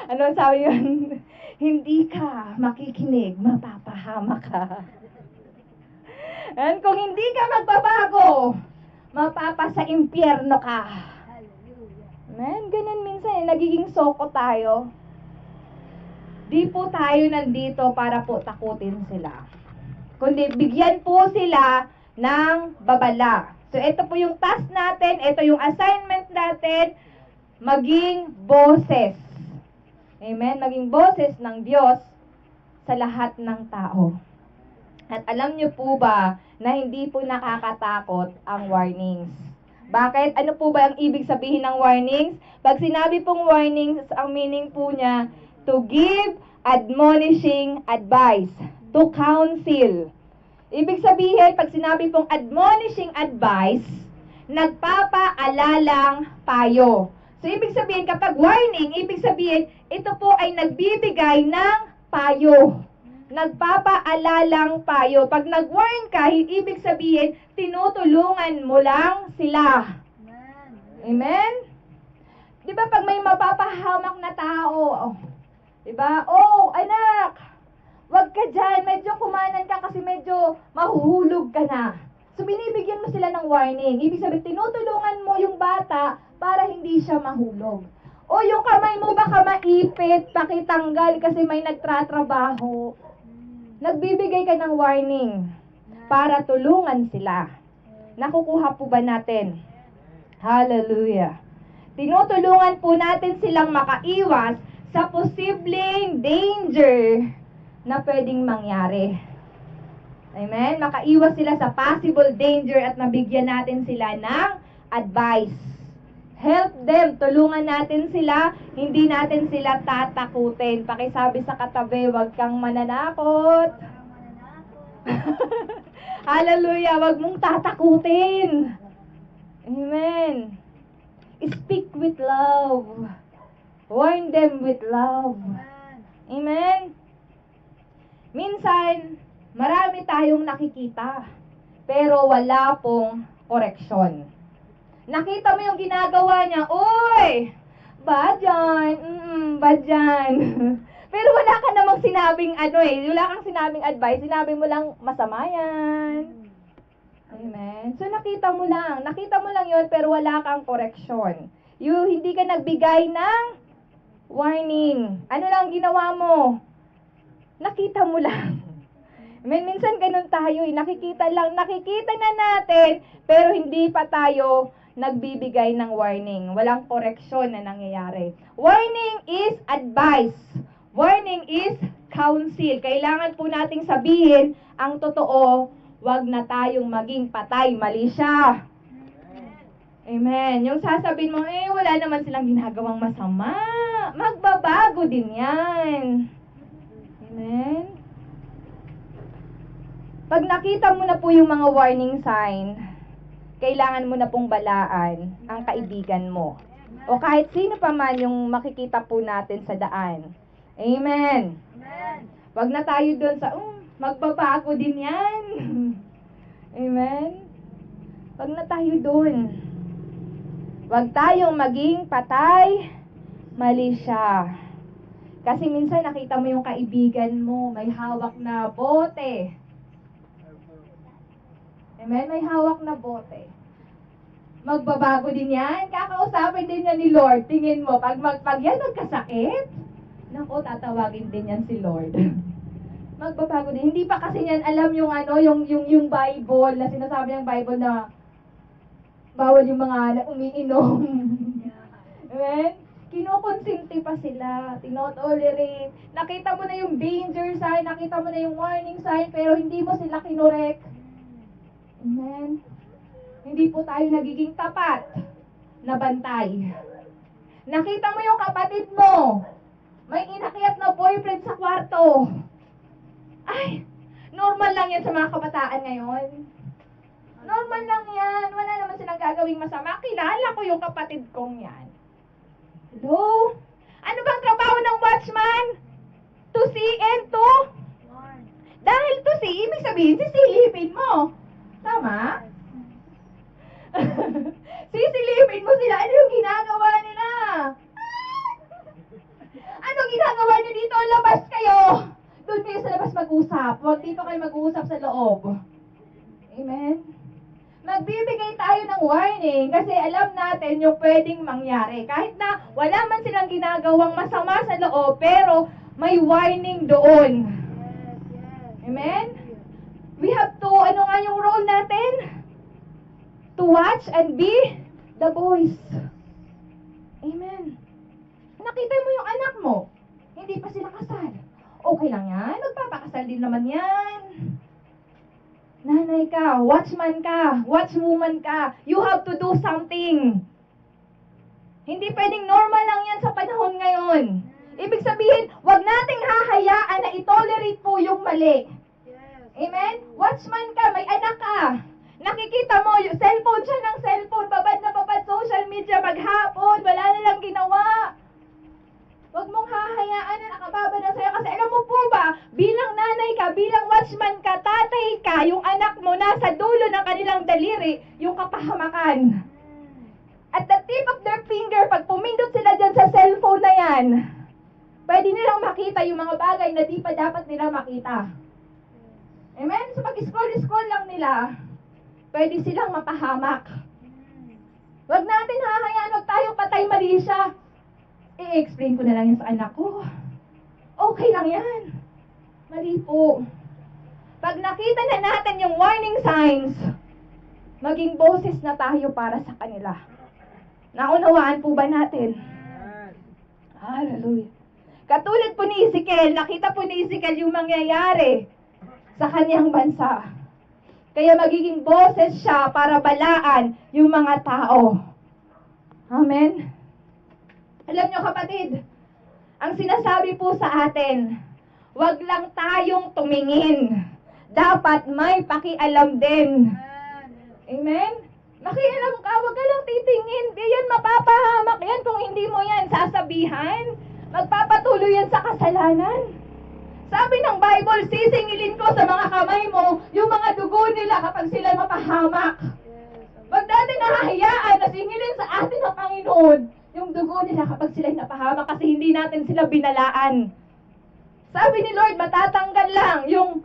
ano sabi yun? Hindi ka makikinig, mapapahama ka. And kung hindi ka magbabago, mapapasa impyerno ka. Hallelujah. Amen? Ganun minsan, nagiging soko tayo. Di po tayo nandito para po takutin sila. Kundi bigyan po sila ng babala. So ito po yung task natin, ito yung assignment natin, maging boses. Amen? Maging boses ng Diyos sa lahat ng tao. At alam niyo po ba na hindi po nakakatakot ang warnings? Bakit? Ano po ba ang ibig sabihin ng warnings? Pag sinabi pong warnings, ang meaning po niya, to give admonishing advice, to counsel. Ibig sabihin, pag sinabi pong admonishing advice, nagpapaalalang payo. So, ibig sabihin, kapag warning, ibig sabihin, ito po ay nagbibigay ng payo. Nagpapaalalang payo. Pag nag-warn ka, ibig sabihin, tinutulungan mo lang sila. Amen. Amen? Di ba pag may mapapahamak na tao, di ba? Oh, anak, wag ka dyan, medyo kumanan ka kasi medyo mahuhulog ka na. So, binibigyan mo sila ng warning. Ibig sabihin, tinutulungan mo yung bata para hindi siya mahulog. O yung kamay mo baka maipit, pakitanggal kasi may nagtratrabaho. Nagbibigay ka ng warning para tulungan sila. Nakukuha po ba natin? Hallelujah. Tinutulungan po natin silang makaiwas sa posibleng danger na pwedeng mangyari. Amen? Makaiwas sila sa possible danger at nabigyan natin sila ng advice. Help them. Tulungan natin sila. Hindi natin sila tatakutin. Pakisabi sa katabi, huwag kang mananakot. Hallelujah. Huwag mong tatakutin. Amen. Speak with love. Warn them with love. Amen. Amen. Minsan, marami tayong nakikita, pero wala pong koreksyon. Nakita mo yung ginagawa niya, uy, bad yan, bad yan. Pero wala ka namang sinabing wala kang sinabing advice, sinabi mo lang masama yan. Amen. So nakita mo lang yun, pero wala kang koreksyon. Hindi ka nagbigay ng warning. Ano lang ginawa mo? Nakita mo lang. Minsan ganun tayo, nakikita na natin, pero hindi pa tayo nagbibigay ng warning. Walang koreksyon na nangyayari. Warning is advice. Warning is counsel. Kailangan po nating sabihin ang totoo, wag na tayong maging patay, mali siya. Amen. Yung sasabihin mo, wala naman silang ginagawang masama. Magbabago din yan. Amen. Pag nakita mo na po yung mga warning sign, kailangan mo na pong balaan ang kaibigan mo. O kahit sino pa man yung makikita po natin sa daan. Amen. Amen. Wag na tayo doon sa, magbabago din yan. Amen. Wag na tayo doon. Wag tayong maging patay, mali siya. Kasi minsan nakita mo yung kaibigan mo, may hawak na bote. Amen? May hawak na bote. Magbabago din yan. Kakausapin din yan ni Lord. Tingin mo, pag yan nagkasakit, naku, tatawagin din yan si Lord. Magbabago din. Hindi pa kasi yan alam yung yung Bible, na sinasabi ng Bible na bawal yung mga umiinom. Amen? Kinukonsinti pa sila, tinotolerate. Nakita mo na yung danger sign, nakita mo na yung warning sign, pero hindi mo sila kinorek. Amen? Hindi po tayo nagiging tapat na bantay. Nakita mo yung kapatid mo, may inakyat na boyfriend sa kwarto. Ay, normal lang yan sa mga kabataan ngayon. Normal lang yan. Wala naman silang gagawing masama. Kilala ko yung kapatid kong yan. Hello? Ano bang trabaho ng watchman? To see and to? Dahil to see, ibig sabihin, sisilipin mo. Tama? Sisilipin mo sila. Ano yung ginagawa nila? Ano ginagawa niyo dito? Labas kayo! Doon kayo sa labas mag-usap. Huwag dito kayo mag-usap sa loob. Amen? Magbibigay tayo ng warning kasi alam natin yung pwedeng mangyari. Kahit na wala man silang ginagawang masama sa loob, pero may warning doon. Amen? We have to, ano nga yung role natin? To watch and be the voice. Amen. Nakita mo yung anak mo, hindi pa sila kasal. Okay lang yan, magpapakasal din naman yan. Nanay ka, watchman ka, watchwoman ka, you have to do something. Hindi pwedeng normal lang yan sa panahon ngayon. Ibig sabihin, wag nating hahayaan na itolerate po yung mali. Amen? Watchman ka, may anak ka. Nakikita mo, yung cellphone siya ng cellphone, babad na babad social media, maghapon, wala na lang ginawa. Huwag mong hahayaan na nakababa na sa'yo. Kasi alam mo po ba, bilang nanay ka, bilang watchman ka, tatay ka, yung anak mo nasa dulo ng kanilang daliri, yung kapahamakan. At the tip of their finger, pag pumindot sila dyan sa cellphone na yan, pwede nilang makita yung mga bagay na di pa dapat nila makita. Amen? So pag-scroll-scroll lang nila, pwede silang mapahamak. Huwag natin hahayaan, huwag tayong patay mali siya. I-explain ko na lang yan sa anak ko. Okay lang yan. Mali po. Pag nakita na natin yung warning signs, maging boses na tayo para sa kanila. Naunawaan po ba natin? Hallelujah. Katulad po ni Ezekiel, nakita po ni Ezekiel yung mangyayari sa kanyang bansa. Kaya magiging boses siya para balaan yung mga tao. Amen? Alam nyo kapatid, ang sinasabi po sa atin, wag lang tayong tumingin. Dapat may pakialam din. Amen? Makialam ka, wag ka lang titingin. Di yan, mapapahamak yan kung hindi mo yan sasabihan. Magpapatuloy yan sa kasalanan. Sabi ng Bible, sisingilin ko sa mga kamay mo yung mga dugo nila kapag sila mapahamak. Wag natin nahahayaan na singilin sa atin ng Panginoon yung dugo nila kapag sila napahamak kasi hindi natin sila binalaan. Sabi ni Lord, matatanggal lang yung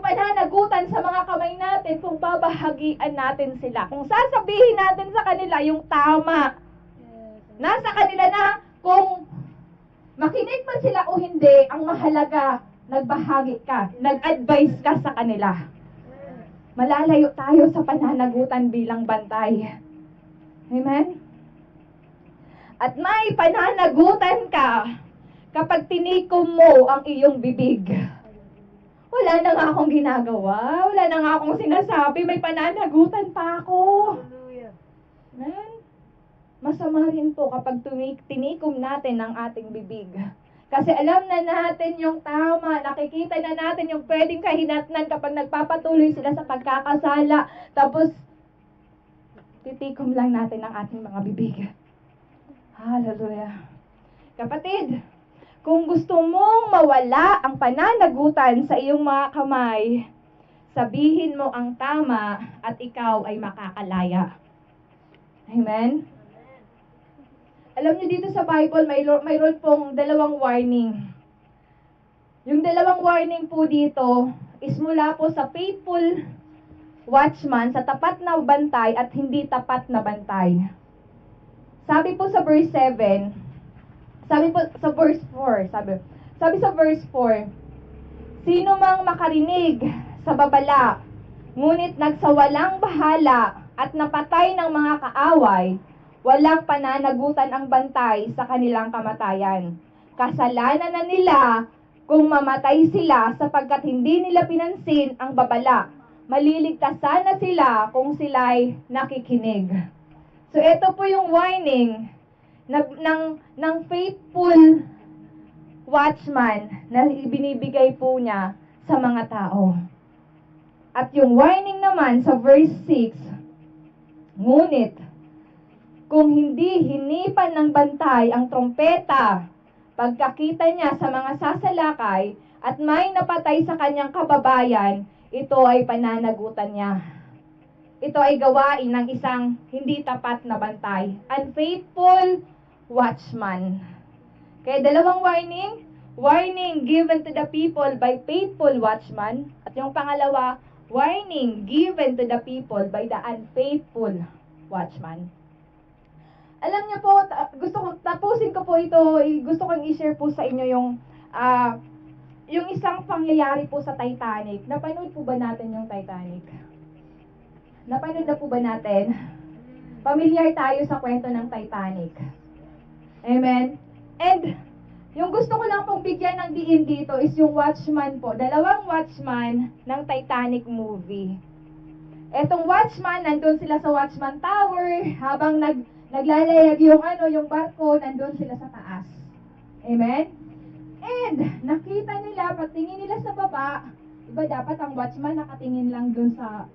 pananagutan sa mga kamay natin kung babahagian natin sila. Kung sasabihin natin sa kanila yung tama, nasa kanila na kung makinig man sila o hindi, ang mahalaga, nagbahagi ka, nag-advise ka sa kanila. Malalayo tayo sa pananagutan bilang bantay. Amen? At may pananagutan ka kapag tinikom mo ang iyong bibig. Wala na nga akong ginagawa, wala na nga akong sinasabi, may pananagutan pa ako. Hallelujah. Amen? Masama rin po kapag tinikom natin ang ating bibig. Kasi alam na natin yung tama, nakikita na natin yung pwedeng kahinatnan kapag nagpapatuloy sila sa pagkakasala. Tapos, titikom lang natin ang ating mga bibig. Hallelujah. Kapatid, kung gusto mong mawala ang pananagutan sa iyong mga kamay, sabihin mo ang tama at ikaw ay makakalaya. Amen? Alam niyo dito sa Bible, mayroon pong dalawang warning. Yung dalawang warning po dito is mula po sa faithful watchman, sa tapat na bantay at hindi tapat na bantay. Sabi po sa verse 7, sabi po sa verse 4, sabi sa verse 4, sino mang makarinig sa babala, ngunit nagsawalang bahala at napatay ng mga kaaway, walang pananagutan ang bantay sa kanilang kamatayan. Kasalanan na nila kung mamatay sila sapagkat hindi nila pinansin ang babala. Maliligtasan na sila kung sila'y nakikinig. So ito po yung warning ng faithful watchman na ibinibigay po niya sa mga tao. At yung warning naman sa verse 6, ngunit kung hindi hinipan ng bantay ang trompeta, pagkakita niya sa mga sasalakay at may napatay sa kanyang kababayan, ito ay pananagutan niya. Ito ay gawain ng isang hindi tapat na bantay. Unfaithful watchman. Kaya dalawang warning. Warning given to the people by faithful watchman. At yung pangalawa, warning given to the people by the unfaithful watchman. Alam niyo po, tapusin ko po ito, gusto kong i-share po sa inyo yung isang pangyayari po sa Titanic. Napanood po ba natin yung Titanic? Napanood na po ba natin? Familiar tayo sa kwento ng Titanic. Amen? And, yung gusto ko lang pong bigyan ng diin dito is yung watchman po. Dalawang watchman ng Titanic movie. Etong watchman, nandun sila sa watchman tower, habang naglalayag yung barko, nandun sila sa taas. Amen? And, nakita nila, pagtingin nila sa baba, iba dapat ang watchman nakatingin lang dun sa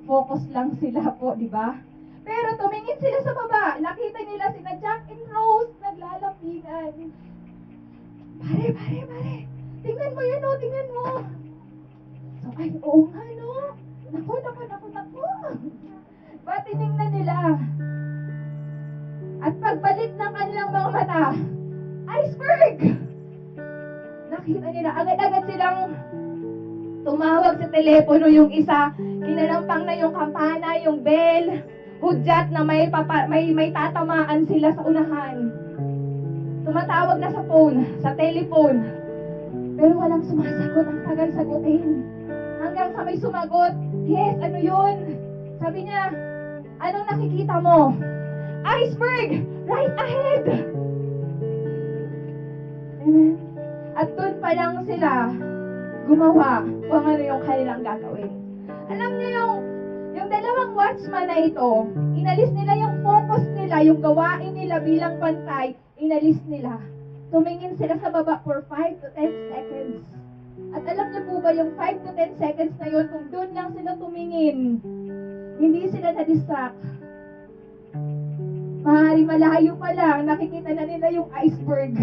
focus lang sila po, di ba? Pero tumingin sila sa baba, nakita nila sina Jack and Rose naglalapigan. Pare, tingnan mo yun, oh, tingnan mo. So, ay, oo nga, no? Naku. Ba, tinignan nila. At pagbalik ng kanilang mga mata, iceberg! Nakita nila, agad-agad silang tumawag sa telepono, yung isa, kinalampang na yung kampana, yung bell, hudyat na may tatamaan sila sa unahan. Tumatawag na sa phone, sa telephone. Pero walang sumasagot, ang tagal sagutin. Hanggang sa may sumagot, yes, ano yun? Sabi niya, anong nakikita mo? Iceberg! Right ahead! Amen. At doon pa lang sila gumawa kung ano yung kanilang gagawin. Alam niyo yung dalawang watchman na ito, inalis nila yung focus nila, yung gawain nila bilang bantay, inalis nila. Tumingin sila sa baba for 5 to 10 seconds. At alam niyo po ba yung 5 to 10 seconds na yun, kung doon lang sila tumingin, hindi sila na-distract. Mahari malayo pa lang, nakikita na nila yung iceberg.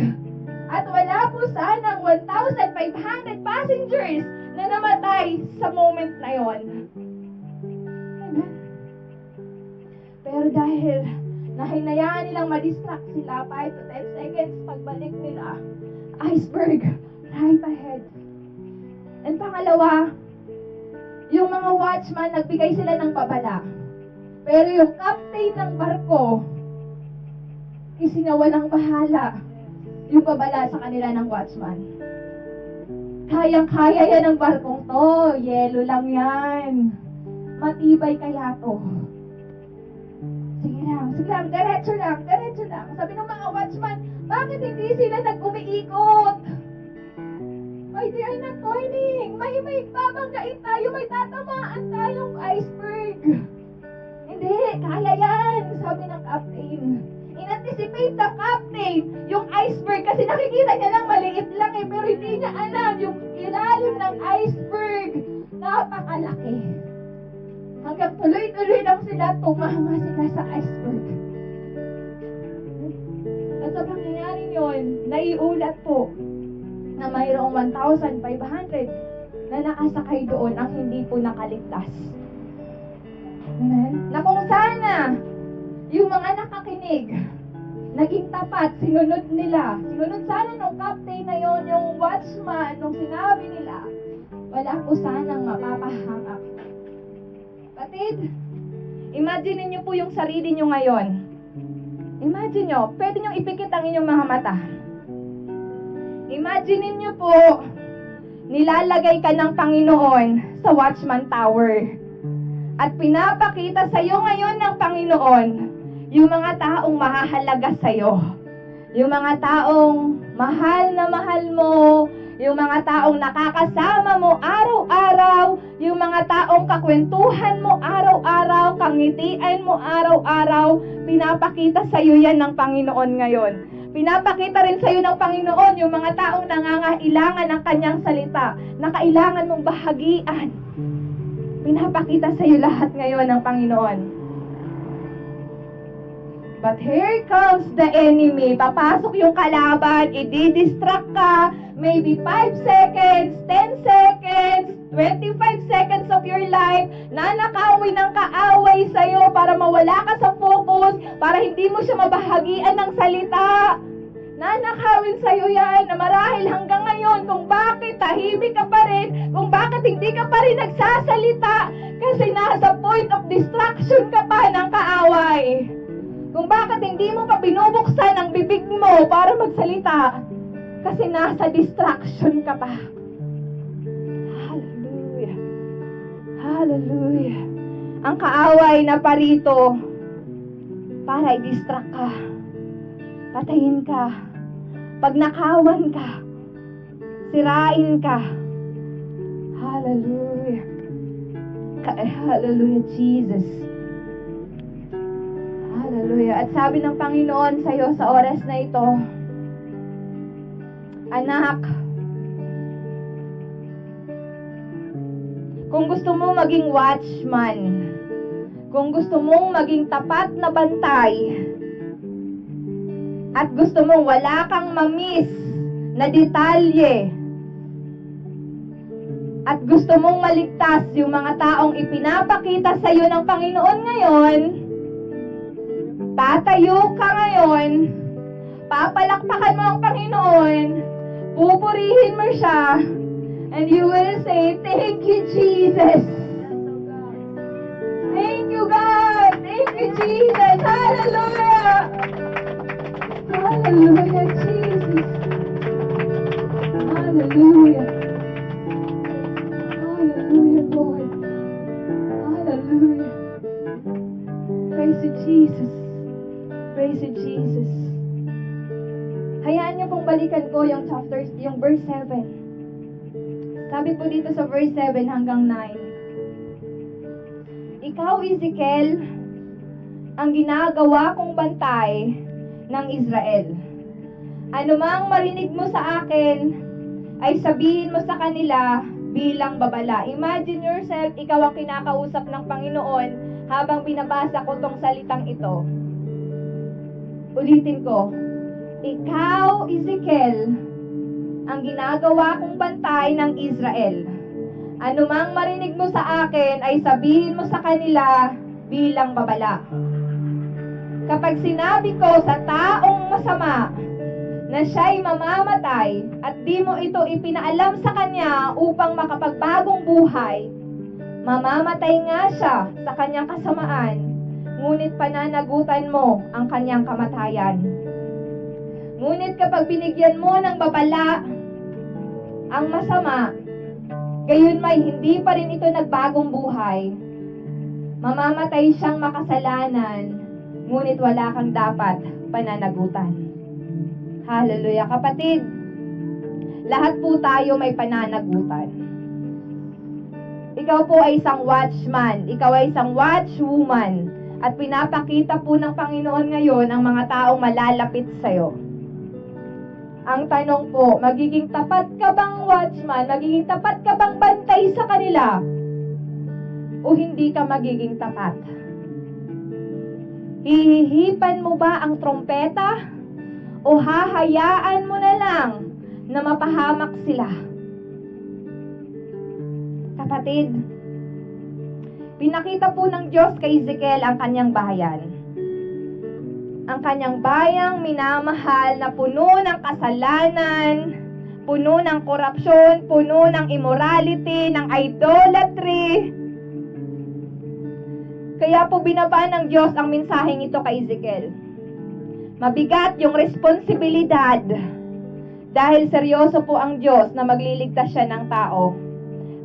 At wala po sanang 1,500 passengers na namatay sa moment na yon. Amen. Pero dahil nahinayaan nilang ma-distract sila 5 to 10 seconds, pagbalik nila, iceberg right ahead. And pangalawa, yung mga watchman, nagbigay sila ng babala. Pero yung captain ng barko, isinawalang bahala yung babala sa kanila ng watchman. Kayang-kaya yan ng barkong to. Yelo lang yan. Matibay kaya to. Sige lang, diretso lang. Sabi ng mga watchman, bakit hindi sila nag-umiikot? Why they are not turning? May babanggain tayo, may tatamaan tayong iceberg. Hindi, kaya yan, sabi ng captain. In-anticipate the captain yung iceberg kasi nakikita niya lang maliit lang pero hindi niya alam yung ilalim ng iceberg. Napakalaki. Hanggang tuloy-tuloy lang sila, tumama sila sa iceberg. At sa pangyayaring yun, naiulat po na mayroong 1,500 na nakasakay doon ang hindi po nakaligtas. Amen? Na kung sana yung mga nakakinig, naging tapat, sinunod sana nung captain na yon, yung watchman, nung sinabi nila, wala po sanang mapapahangak. Kapatid, imagine niyo po yung sarili niyo ngayon. Imagine niyo, pwede niyo ipikit ang inyong mga mata. Imagine niyo po, nilalagay ka ng Panginoon sa Watchman Tower. At pinapakita sa iyo ngayon ng Panginoon yung mga taong mahahalaga sa iyo. Yung mga taong mahal na mahal mo, yung mga taong nakakasama mo araw-araw, yung mga taong kakwentuhan mo araw-araw, kangitian mo araw-araw, pinapakita sa iyo yan ng Panginoon ngayon. Pinapakita rin sa iyo ng Panginoon yung mga taong nangangailangan ng kanyang salita, na kailangan mong bahagian. Pinapakita sa iyo lahat ngayon ng Panginoon. But here comes the enemy. Papasok yung kalaban, i-distract ka, maybe 5 seconds, 10 seconds, 25 seconds of your life, nanakawin ng kaaway sa'yo para mawala ka sa focus, para hindi mo siya mabahagian ng salita. Nanakawin sa'yo yan na marahil hanggang ngayon kung bakit tahimik ka pa rin, kung bakit hindi ka pa rin nagsasalita, kasi nasa point of distraction ka pa ng kaaway. Kung bakit hindi mo pa binubuksan ang bibig mo para magsalita, kasi nasa distraction ka pa. Hallelujah. Hallelujah. Ang kaaway na parito para i-distract ka. Patayin ka. Pagnakawan ka. Sirain ka. Hallelujah. Hallelujah, Jesus. Hallelujah. At sabi ng Panginoon sa iyo sa oras na ito, anak, kung gusto mo maging watchman, kung gusto mong maging tapat na bantay, at gusto mong wala kang ma-miss na detalye, at gusto mong maligtas yung mga taong ipinapakita sa iyo ng Panginoon ngayon, tatayo ka ngayon, papalakpakan mo ang Panginoon, pupurihin mo siya, and you will say, thank you, Jesus. Thank you, God. Thank you, Jesus. Hallelujah. Hallelujah, Jesus. Hallelujah. Hallelujah, Lord. Hallelujah. Praise you, Jesus. Praise you, Jesus. Hayaan niyo pong balikan ko yung chapter, yung verse 7. Sabi po dito sa verse 7 hanggang 9. Ikaw, Ezekiel, ang ginagawa kong bantay ng Israel. Anumang marinig mo sa akin ay sabihin mo sa kanila bilang babala. Imagine yourself, ikaw ang kinakausap ng Panginoon habang binabasa ko tong salitang ito. Ulitin ko, ikaw, Ezekiel, ang ginagawa kong bantay ng Israel. Anumang marinig mo sa akin ay sabihin mo sa kanila bilang babala. Kapag sinabi ko sa taong masama na siya'y mamamatay at di mo ito ipinaalam sa kanya upang makapagbagong buhay, mamamatay nga siya sa kanyang kasamaan, ngunit pananagutan mo ang kanyang kamatayan. Ngunit kapag binigyan mo ng babala ang masama, gayon may hindi pa rin ito nagbagong buhay, mamamatay siyang makasalanan, ngunit wala kang dapat pananagutan. Hallelujah. Kapatid, lahat po tayo may pananagutan. Ikaw po ay isang watchman, ikaw ay isang watchwoman, at pinapakita po ng Panginoon ngayon ang mga taong malalapit sa'yo. Ang tanong po, magiging tapat ka bang watchman? Magiging tapat ka bang bantay sa kanila? O hindi ka magiging tapat? Hihihipan mo ba ang trompeta? O hahayaan mo na lang na mapahamak sila? Kapatid, pinakita po ng Diyos kay Ezekiel ang kanyang bayan. Ang kanyang bayang minamahal na puno ng kasalanan, puno ng korupsyon, puno ng immorality, ng idolatry. Kaya po binaba ng Diyos ang mensaheng ito kay Ezekiel. Mabigat yung responsibilidad dahil seryoso po ang Diyos na magliligtas siya ng tao.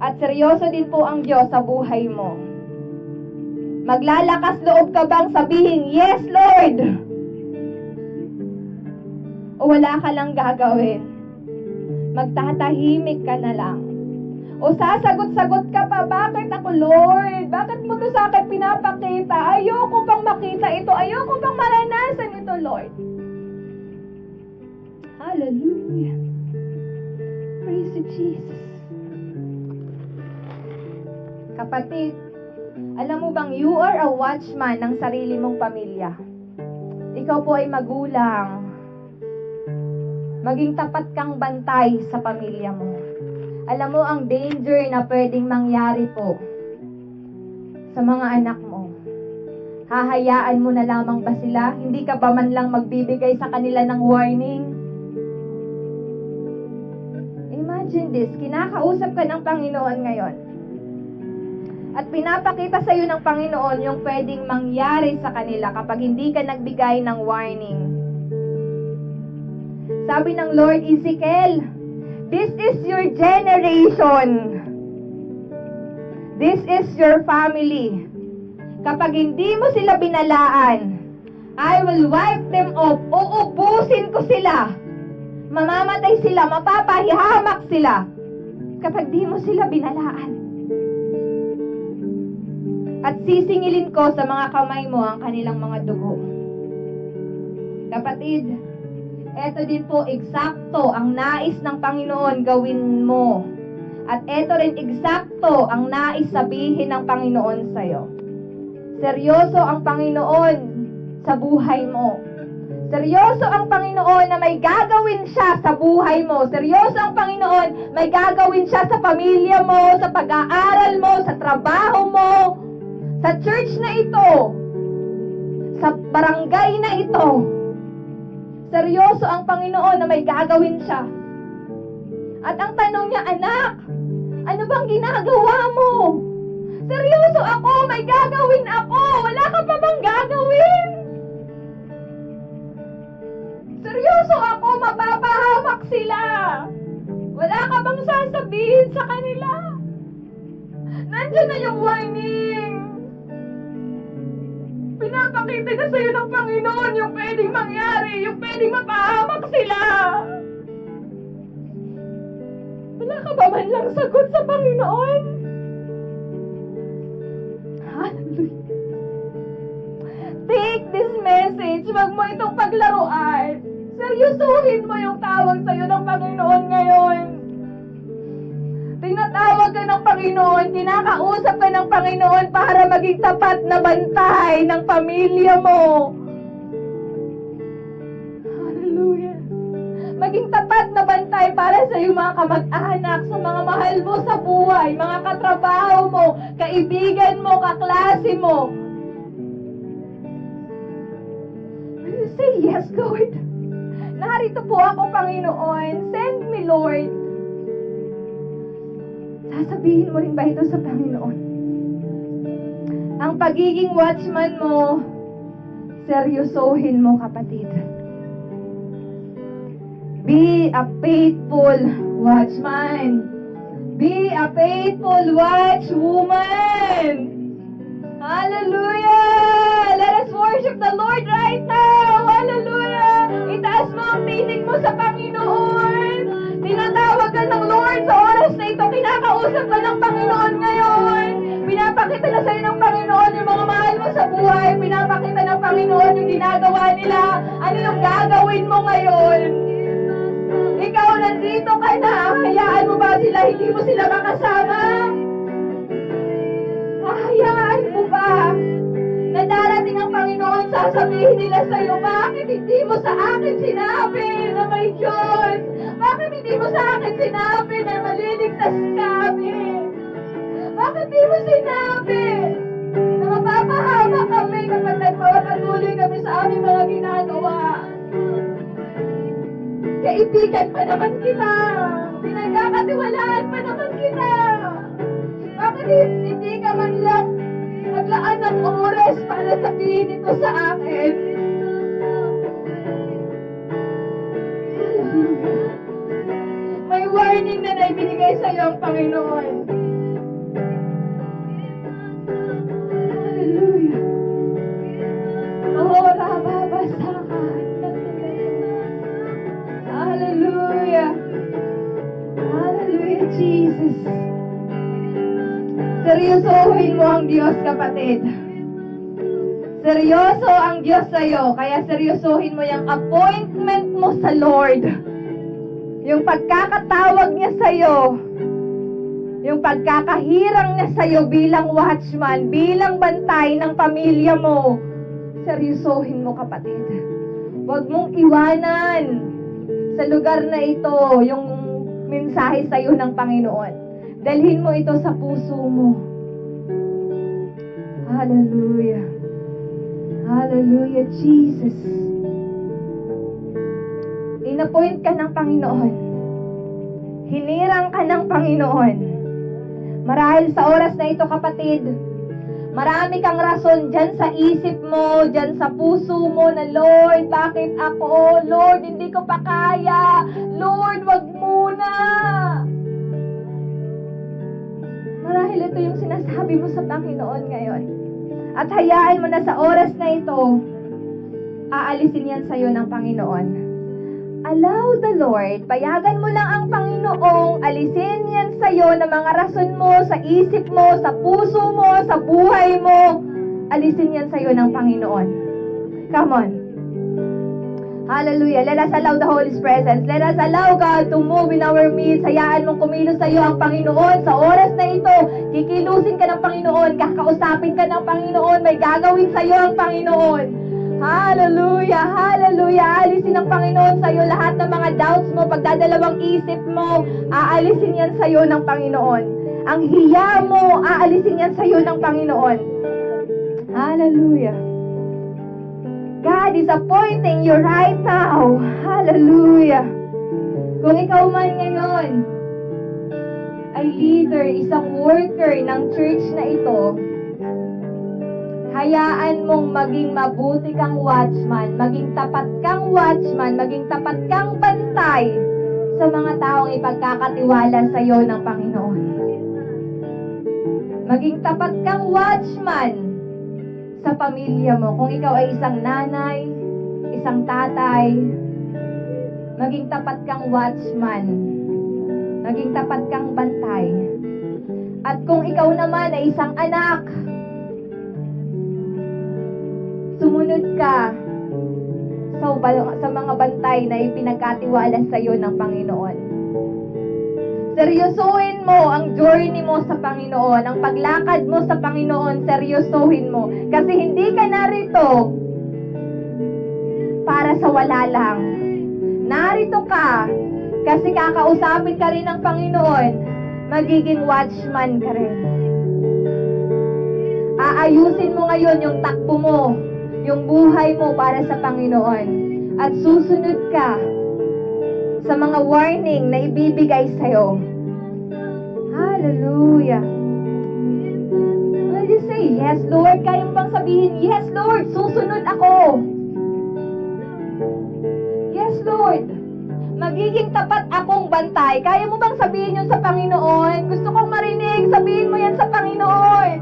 At seryoso din po ang Diyos sa buhay mo. Maglalakas loob ka bang sabihin, "Yes, Lord"? O wala ka lang gagawin? Magtatahimik ka na lang. O sasagot-sagot ka pa, "Bakit ako, Lord? Bakit mo to sa akin pinapakita? Ayoko pang makita ito. Ayoko pang maranasan ito, Lord." Hallelujah. Praise you, Jesus. Kapatid, alam mo bang you are a watchman ng sarili mong pamilya? Ikaw po ay magulang. Maging tapat kang bantay sa pamilya mo. Alam mo ang danger na pwedeng mangyari po sa mga anak mo. Hahayaan mo na lamang ba sila? Hindi ka ba man lang magbibigay sa kanila ng warning? Imagine this, kinakausap ka ng Panginoon ngayon. At pinapakita sa iyo ng Panginoon yung pwedeng mangyari sa kanila kapag hindi ka nagbigay ng warning. Sabi ng Lord, "Ezekiel, this is your generation. This is your family. Kapag hindi mo sila binalaan, I will wipe them off. Uubusin ko sila. Mamamatay sila, mapapahihamak sila. Kapag di mo sila binalaan. At sisingilin ko sa mga kamay mo ang kanilang mga dugo." Kapatid, eto din po eksakto ang nais ng Panginoon gawin mo. At eto rin eksakto ang nais sabihin ng Panginoon sa'yo. Seryoso ang Panginoon sa buhay mo. Seryoso ang Panginoon na may gagawin siya sa buhay mo. Seryoso ang Panginoon, may gagawin siya sa pamilya mo, sa pag-aaral mo, sa trabaho mo, sa church na ito, sa barangay na ito. Seryoso ang Panginoon na may gagawin siya. At ang tanong niya, "Anak, ano bang ginagawa mo?" "Seryoso ako, may gagawin ako. Wala ka pa bang gagawin?" "Seryoso ako, mapapahamak sila. Wala ka bang sasabihin sa kanila?" Nandiyan na yung warning. Pinapakita na sa'yo ng Panginoon yung pwedeng mangyari, yung pwedeng mapahamak sila. Wala ka ba man lang sagot sa Panginoon? Hallelujah. Take this message, wag mo itong paglaruan. Seryosuhin mo yung tawag sa'yo ng Panginoon ngayon. Panginoon, kinakausap ka ng Panginoon para maging tapat na bantay ng pamilya mo. Hallelujah. Maging tapat na bantay para sa iyong mga kamag-anak, sa mga mahal mo sa buhay, mga katrabaho mo, kaibigan mo, kaklase mo. When you say, yes, Lord, narito po ako, Panginoon, send me, Lord. Sasabihin mo rin ba ito sa Panginoon? Ang pagiging watchman mo, seryosohin mo, kapatid. Be a faithful watchman. Be a faithful watchwoman. Hallelujah! Let us worship the Lord right now. Hallelujah! Itaas mo ang tinig mo sa Panginoon. Tinatawag ka ng Lord sa oras na ito. Kinakausap ka ng Panginoon ngayon. Pinapakita na sa'yo ng Panginoon yung mga mahal mo sa buhay. Pinapakita ng Panginoon yung ginagawa nila. Ano yung gagawin mo ngayon? Ikaw nandito ka na. Hayaan mo ba sila? Hindi mo sila makasama? Hayaan mo ba? Na darating ang Panginoon, sasabihin nila sa'yo, bakit hindi mo sa akin sinabi na may Diyos? Bakit hindi mo sa akin sinabi na maliligtas kami? Bakit hindi mo sinabi na mapapahama kami kapag nagpapatuloy kami sa aming mga ginagawa? Kaibigan pa naman kita. Pinagkakatiwalaan pa naman kita. Bakit hindi ka man lang maglaan ng oras para sabihin ito sa akin? May warning na naibinigay sa iyo ang Panginoon. Hallelujah. Oh, rababasa ka. Hallelujah. Hallelujah, Jesus. Seryosohin mo ang Diyos, kapatid. Seryoso ang Diyos sa'yo, kaya seryosohin mo yung appointment mo sa Lord. Yung pagkakatawag niya sa'yo, yung pagkakahirang niya sa'yo bilang watchman, bilang bantay ng pamilya mo, seryosohin mo, kapatid. Huwag mong iwanan sa lugar na ito yung mensahe sa'yo ng Panginoon. Dalhin mo ito sa puso mo. Hallelujah. Hallelujah, Jesus. Inappoint ka ng Panginoon. Hinirang ka ng Panginoon. Marahil sa oras na ito, kapatid, marami kang rason dyan sa isip mo, dyan sa puso mo na, Lord, bakit ako? Lord, hindi ko pa kaya. Lord, wag muna. Marahil ito yung sinasabi mo sa Panginoon ngayon. At hayaan mo na sa oras na ito, aalisin yan sa'yo ng Panginoon. Allow the Lord, payagan mo lang ang Panginoong alisin yan sa'yo ng mga rason mo, sa isip mo, sa puso mo, sa buhay mo. Alisin yan sa'yo ng Panginoon. Come on. Hallelujah. Let us allow the Holy Presence. Let us allow God to move in our midst. Hayaan mong kumilos sa iyo ang Panginoon. Sa oras na ito, kikilusin ka ng Panginoon. Kakausapin ka ng Panginoon. May gagawin sa iyo ang Panginoon. Hallelujah. Hallelujah. Aalisin ng Panginoon sa iyo lahat ng mga doubts mo, pagdadalawang isip mo. Aalisin yan sa iyo ng Panginoon. Ang hiya mo, aalisin yan sa iyo ng Panginoon. Hallelujah. God is appointing you right now. Hallelujah. Kung ikaw man ngayon ay leader, isang worker ng church na ito, hayaan mong maging mabuti kang watchman, maging tapat kang watchman, maging tapat kang bantay sa mga taong ipagkakatiwala sa iyo ng Panginoon. Maging tapat kang watchman sa pamilya mo. Kung ikaw ay isang nanay, isang tatay, maging tapat kang watchman, maging tapat kang bantay. At kung ikaw naman ay isang anak, sumunod ka sa mga bantay na ipinagkatiwala sa iyo ng Panginoon. Seryosohin mo ang journey mo sa Panginoon, ang paglakad mo sa Panginoon, seryosohin mo. Kasi hindi ka narito para sa wala lang. Narito ka kasi kakausapin ka rin ng Panginoon, magiging watchman ka rin. Aayusin mo ngayon yung takbo mo, yung buhay mo para sa Panginoon. At susunod ka sa mga warning na ibibigay sa'yo. Hallelujah. Will you say, yes, Lord? Kaya mo bang sabihin, yes, Lord, susunod ako. Yes, Lord. Magiging tapat akong bantay. Kaya mo bang sabihin yun sa Panginoon? Gusto kong marinig, sabihin mo yan sa Panginoon.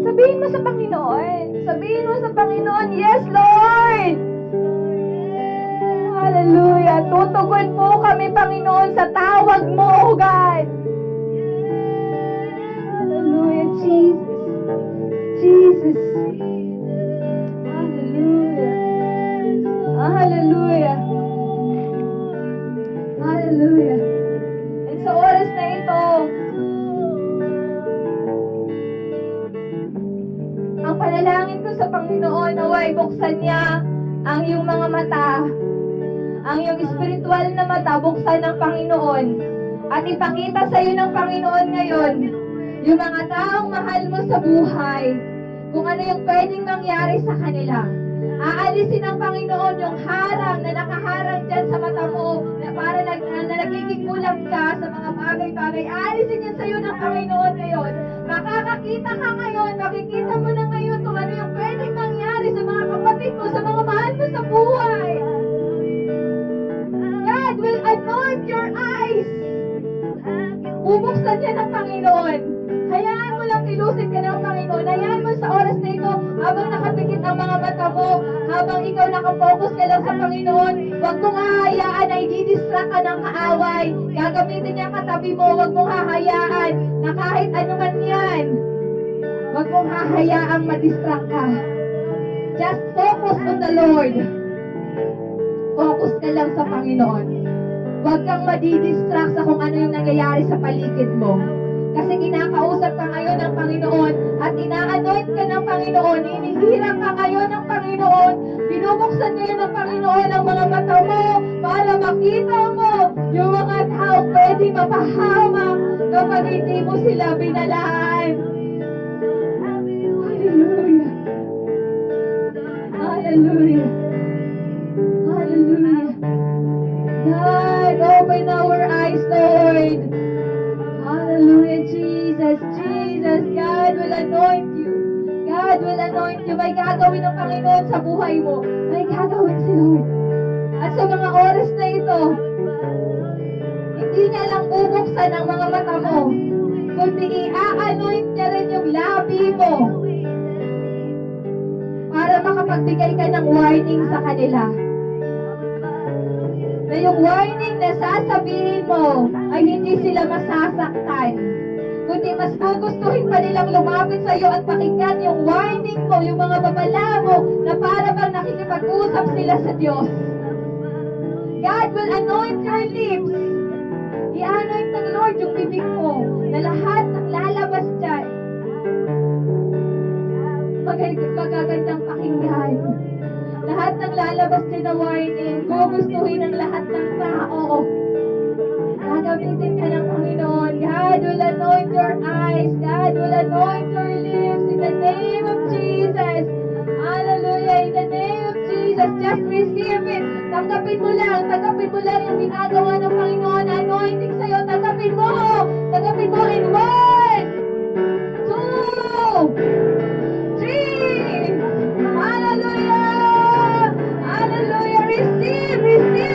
Sabihin mo sa Panginoon. Sabihin mo sa Panginoon, yes, Lord. Hallelujah. Tutugon mo kami, Panginoon, sa tawag mo, O God. Hallelujah, Jesus. Jesus. Hallelujah. Hallelujah. Hallelujah. And sa oras na ito, ang panalangin ko sa Panginoon, naway buksan niya ang iyong mga mata, ang iyong espiritual na mata, buksan ng Panginoon, at ipakita sa iyo ng Panginoon ngayon yung mga taong mahal mo sa buhay, kung ano yung pwedeng mangyari sa kanila. Aalisin ng Panginoon yung harang na nakaharang dyan sa mata mo, na para na nagiging kulang ka sa mga bagay-bagay. Aalisin yan sa iyo ng Panginoon ngayon. Makakakita ka ngayon, makikita mo na ngayon kung ano yung pwedeng mangyari sa mga kapatid mo, sa mga mahal mo sa buhay. God will anoint your eyes. Bubuksan yan ng Panginoon. Hayaan mo lang ilusin ka ng Panginoon. Hayaan mo sa oras na ito, habang nakapikit ang mga mata mo, habang ikaw nakapokus ka lang sa Panginoon, huwag mong hahayaan na i-distract ka ng kaaway. Gagamitin niya katabi mo, huwag mong hahayaan na kahit ano man yan. Huwag mong hahayaang madistract ka. Just focus on the Lord. Focus ka lang sa Panginoon. Huwag kang madidistract sa kung ano yung nangyayari sa paligid mo. Kasi kinakausap ka ngayon ng Panginoon at ina-anoint ka ng Panginoon, hinihirang ka ngayon ng Panginoon, binubuksan ngayon ng Panginoon ang mga mata mo para makita mo yung mga tao pwedeng mapahamak kapag hindi mo sila binalaan. Hallelujah. Hallelujah. Hallelujah. God, open our eyes, Lord. Hallelujah, Jesus. Jesus, God will anoint you. God will anoint you. May gagawin ng Panginoon sa buhay mo. May gagawin si Lord. At sa mga oras na ito, hindi niya lang bubuksan ang mga mata mo, kundi i-anoint niya rin yung labi mo para makapagbigay ka ng warning sa kanila. Na yung warning na sasabihin mo ay hindi sila masasaktan, kundi mas gugustuhin pa nilang lumapit sa iyo at pakinggan yung warning mo, yung mga babala mo na para bang nakikipag-usap sila sa Diyos. God will anoint your lips. I-anoint ng Lord yung bibig mo na lahat ng lalabas dyan magagandang pakinggan. Lahat ng lalabas din na warning, gugustuhin ng lahat ng tao. Gagamitin ka ng Panginoon. God will anoint your eyes. God will anoint your lips in the name of Jesus. Hallelujah. In the name of Jesus. Just receive it. Tanggapin mo lang yung ginagawa ng Panginoon na anointing sa'yo. Tanggapin mo in 1, 2, 3. Hallelujah! Hallelujah! Receive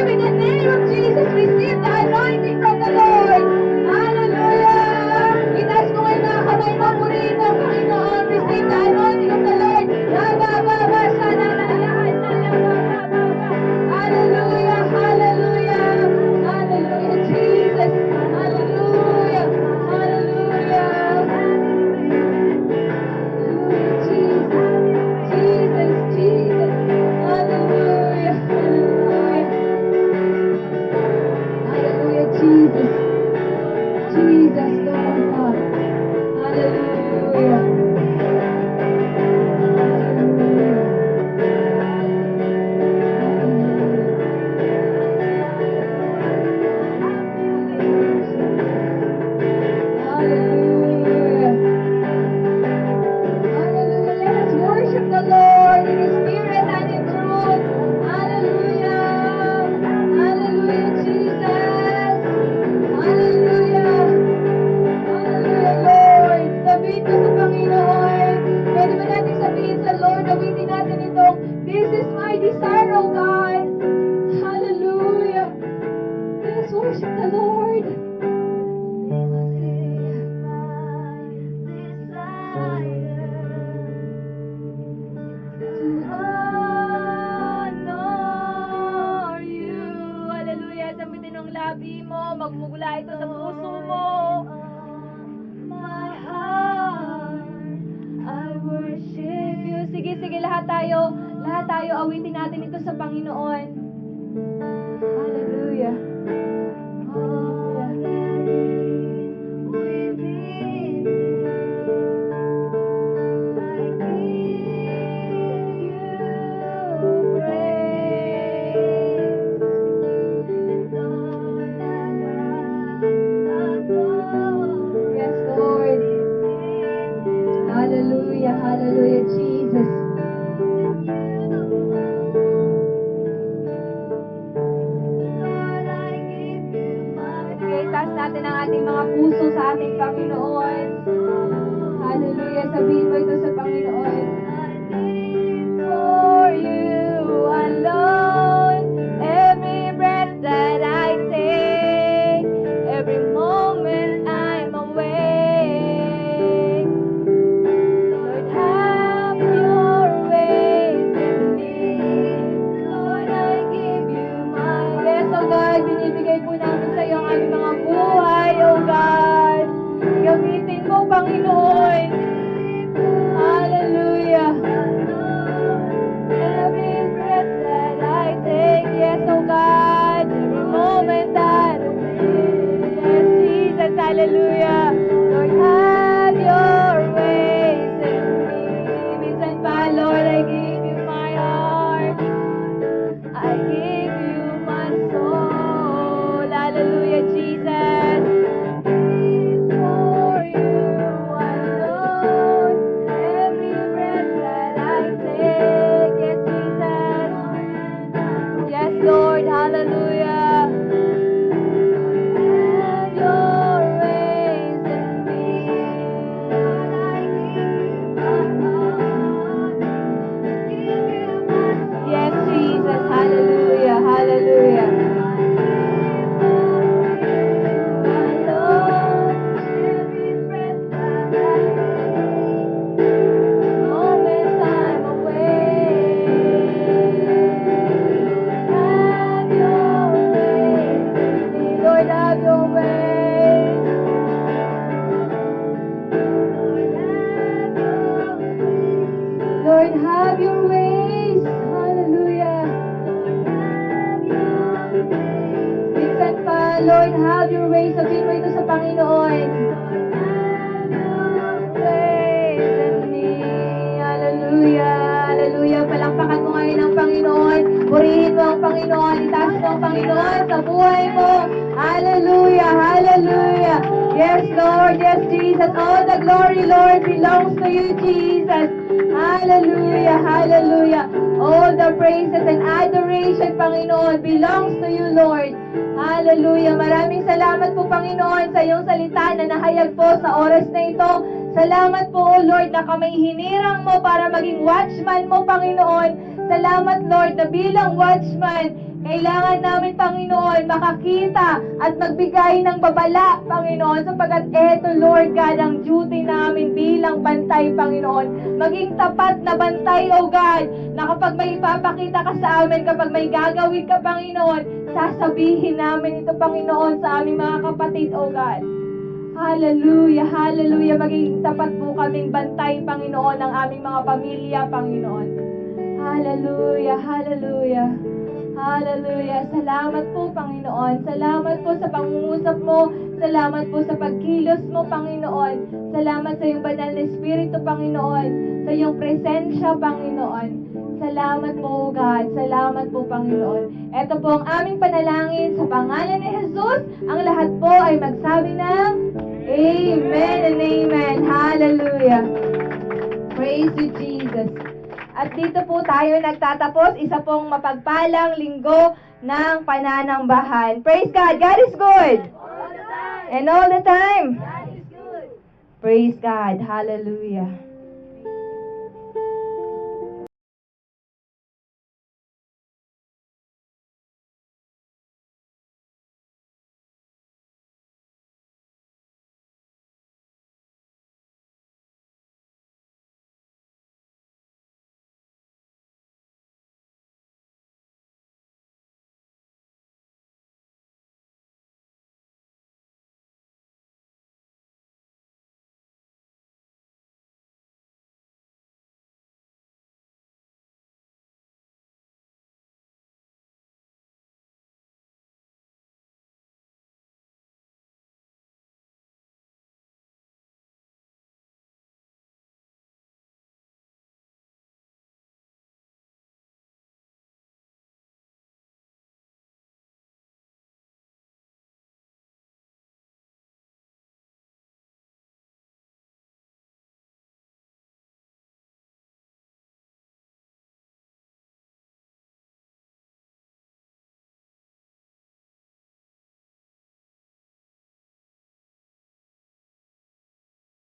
in the name of Jesus. Receive the anointing from the Lord. Hallelujah! Itaas mo ngayon mga kamay mo, purihin mo, Panginoon. Receive the anointing of the Lord. Hallelujah! Hallelujah! Hallelujah! sinasabi mo, magmula ito sa puso mo. My heart, I worship you. Sige, lahat tayo awitin natin ito sa Panginoon. Hallelujah. Hallelujah, Jesus. Okay, taas natin ang ating mga puso sa ating Panginoon. Hallelujah, sabihin mo ito sa Panginoon. For you alone, every breath that I take, every moment I'm awake. Lord, have your ways in me. Lord, I give you my yes, oh God, binibigay po namin sa iyo ang aming mga buhay, oh God. Gamitin mo, Panginoon. Hallelujah. Every breath that I take, yes, oh God, every moment that I live, yes, Jesus, hallelujah. Lord, have your ways in me. Minsan pa, Lord, I give you my heart. I give you my soul. Hallelujah, Jesus. For you alone, every breath that I take, yes, Jesus. Yes, Lord, hallelujah. Have your ways in me. Lord, I give you my heart. Yes, Jesus, hallelujah, hallelujah. Every breath that I take, moments I'm awake. Have your ways in me, Lord, have your ways. Lord, have your ways. Hallelujah. Minsan pa, Lord, have your ways. Sabihin mo ito sa Panginoon. Ways in me. Hallelujah. Hallelujah. Palakpakan mo ngayon ang Panginoon. Purihin mo ang Panginoon. Itaas mo ang Panginoon sa buhay mo. Hallelujah. Hallelujah. Yes, Lord. Yes, Jesus. All the glory, Lord, belongs to you, Jesus. Hallelujah. Hallelujah. All the praises and adoration, Panginoon, belongs to you, Lord. Hallelujah. Maraming salamat po, Panginoon, sa iyong salita na nahayag po sa oras na ito. Salamat po, O Lord, na kami hinirang mo para maging watchman mo, Panginoon. Salamat, Lord, na bilang watchman, kailangan namin, Panginoon, makakita at magbigay ng babala, Panginoon, sapagkat eto, Lord God, ang duty namin bilang bantay, Panginoon. Maging tapat na bantay, O God, na kapag may ipapakita ka sa amin, kapag may gagawin ka, Panginoon, sasabihin namin ito, Panginoon, sa aming mga kapatid, O God. Hallelujah, hallelujah. Maging tapat po kaming bantay, Panginoon, ng aming mga pamilya, Panginoon. Hallelujah, hallelujah. Hallelujah. Salamat po, Panginoon. Salamat po sa pangungusap mo. Salamat po sa pagkilos mo, Panginoon. Salamat sa iyong banal na Espiritu, Panginoon. Sa iyong presensya, Panginoon. Salamat po, God. Salamat po, Panginoon. Ito po ang aming panalangin sa pangalan ni Jesus. Ang lahat po ay magsabi ng Amen and Amen. Hallelujah. Praise you, Jesus. At dito po tayo nagtatapos. Isa pong mapagpalang linggo ng pananambahan. Praise God. God is good. All the time. And all the time. God is good. Praise God. Hallelujah.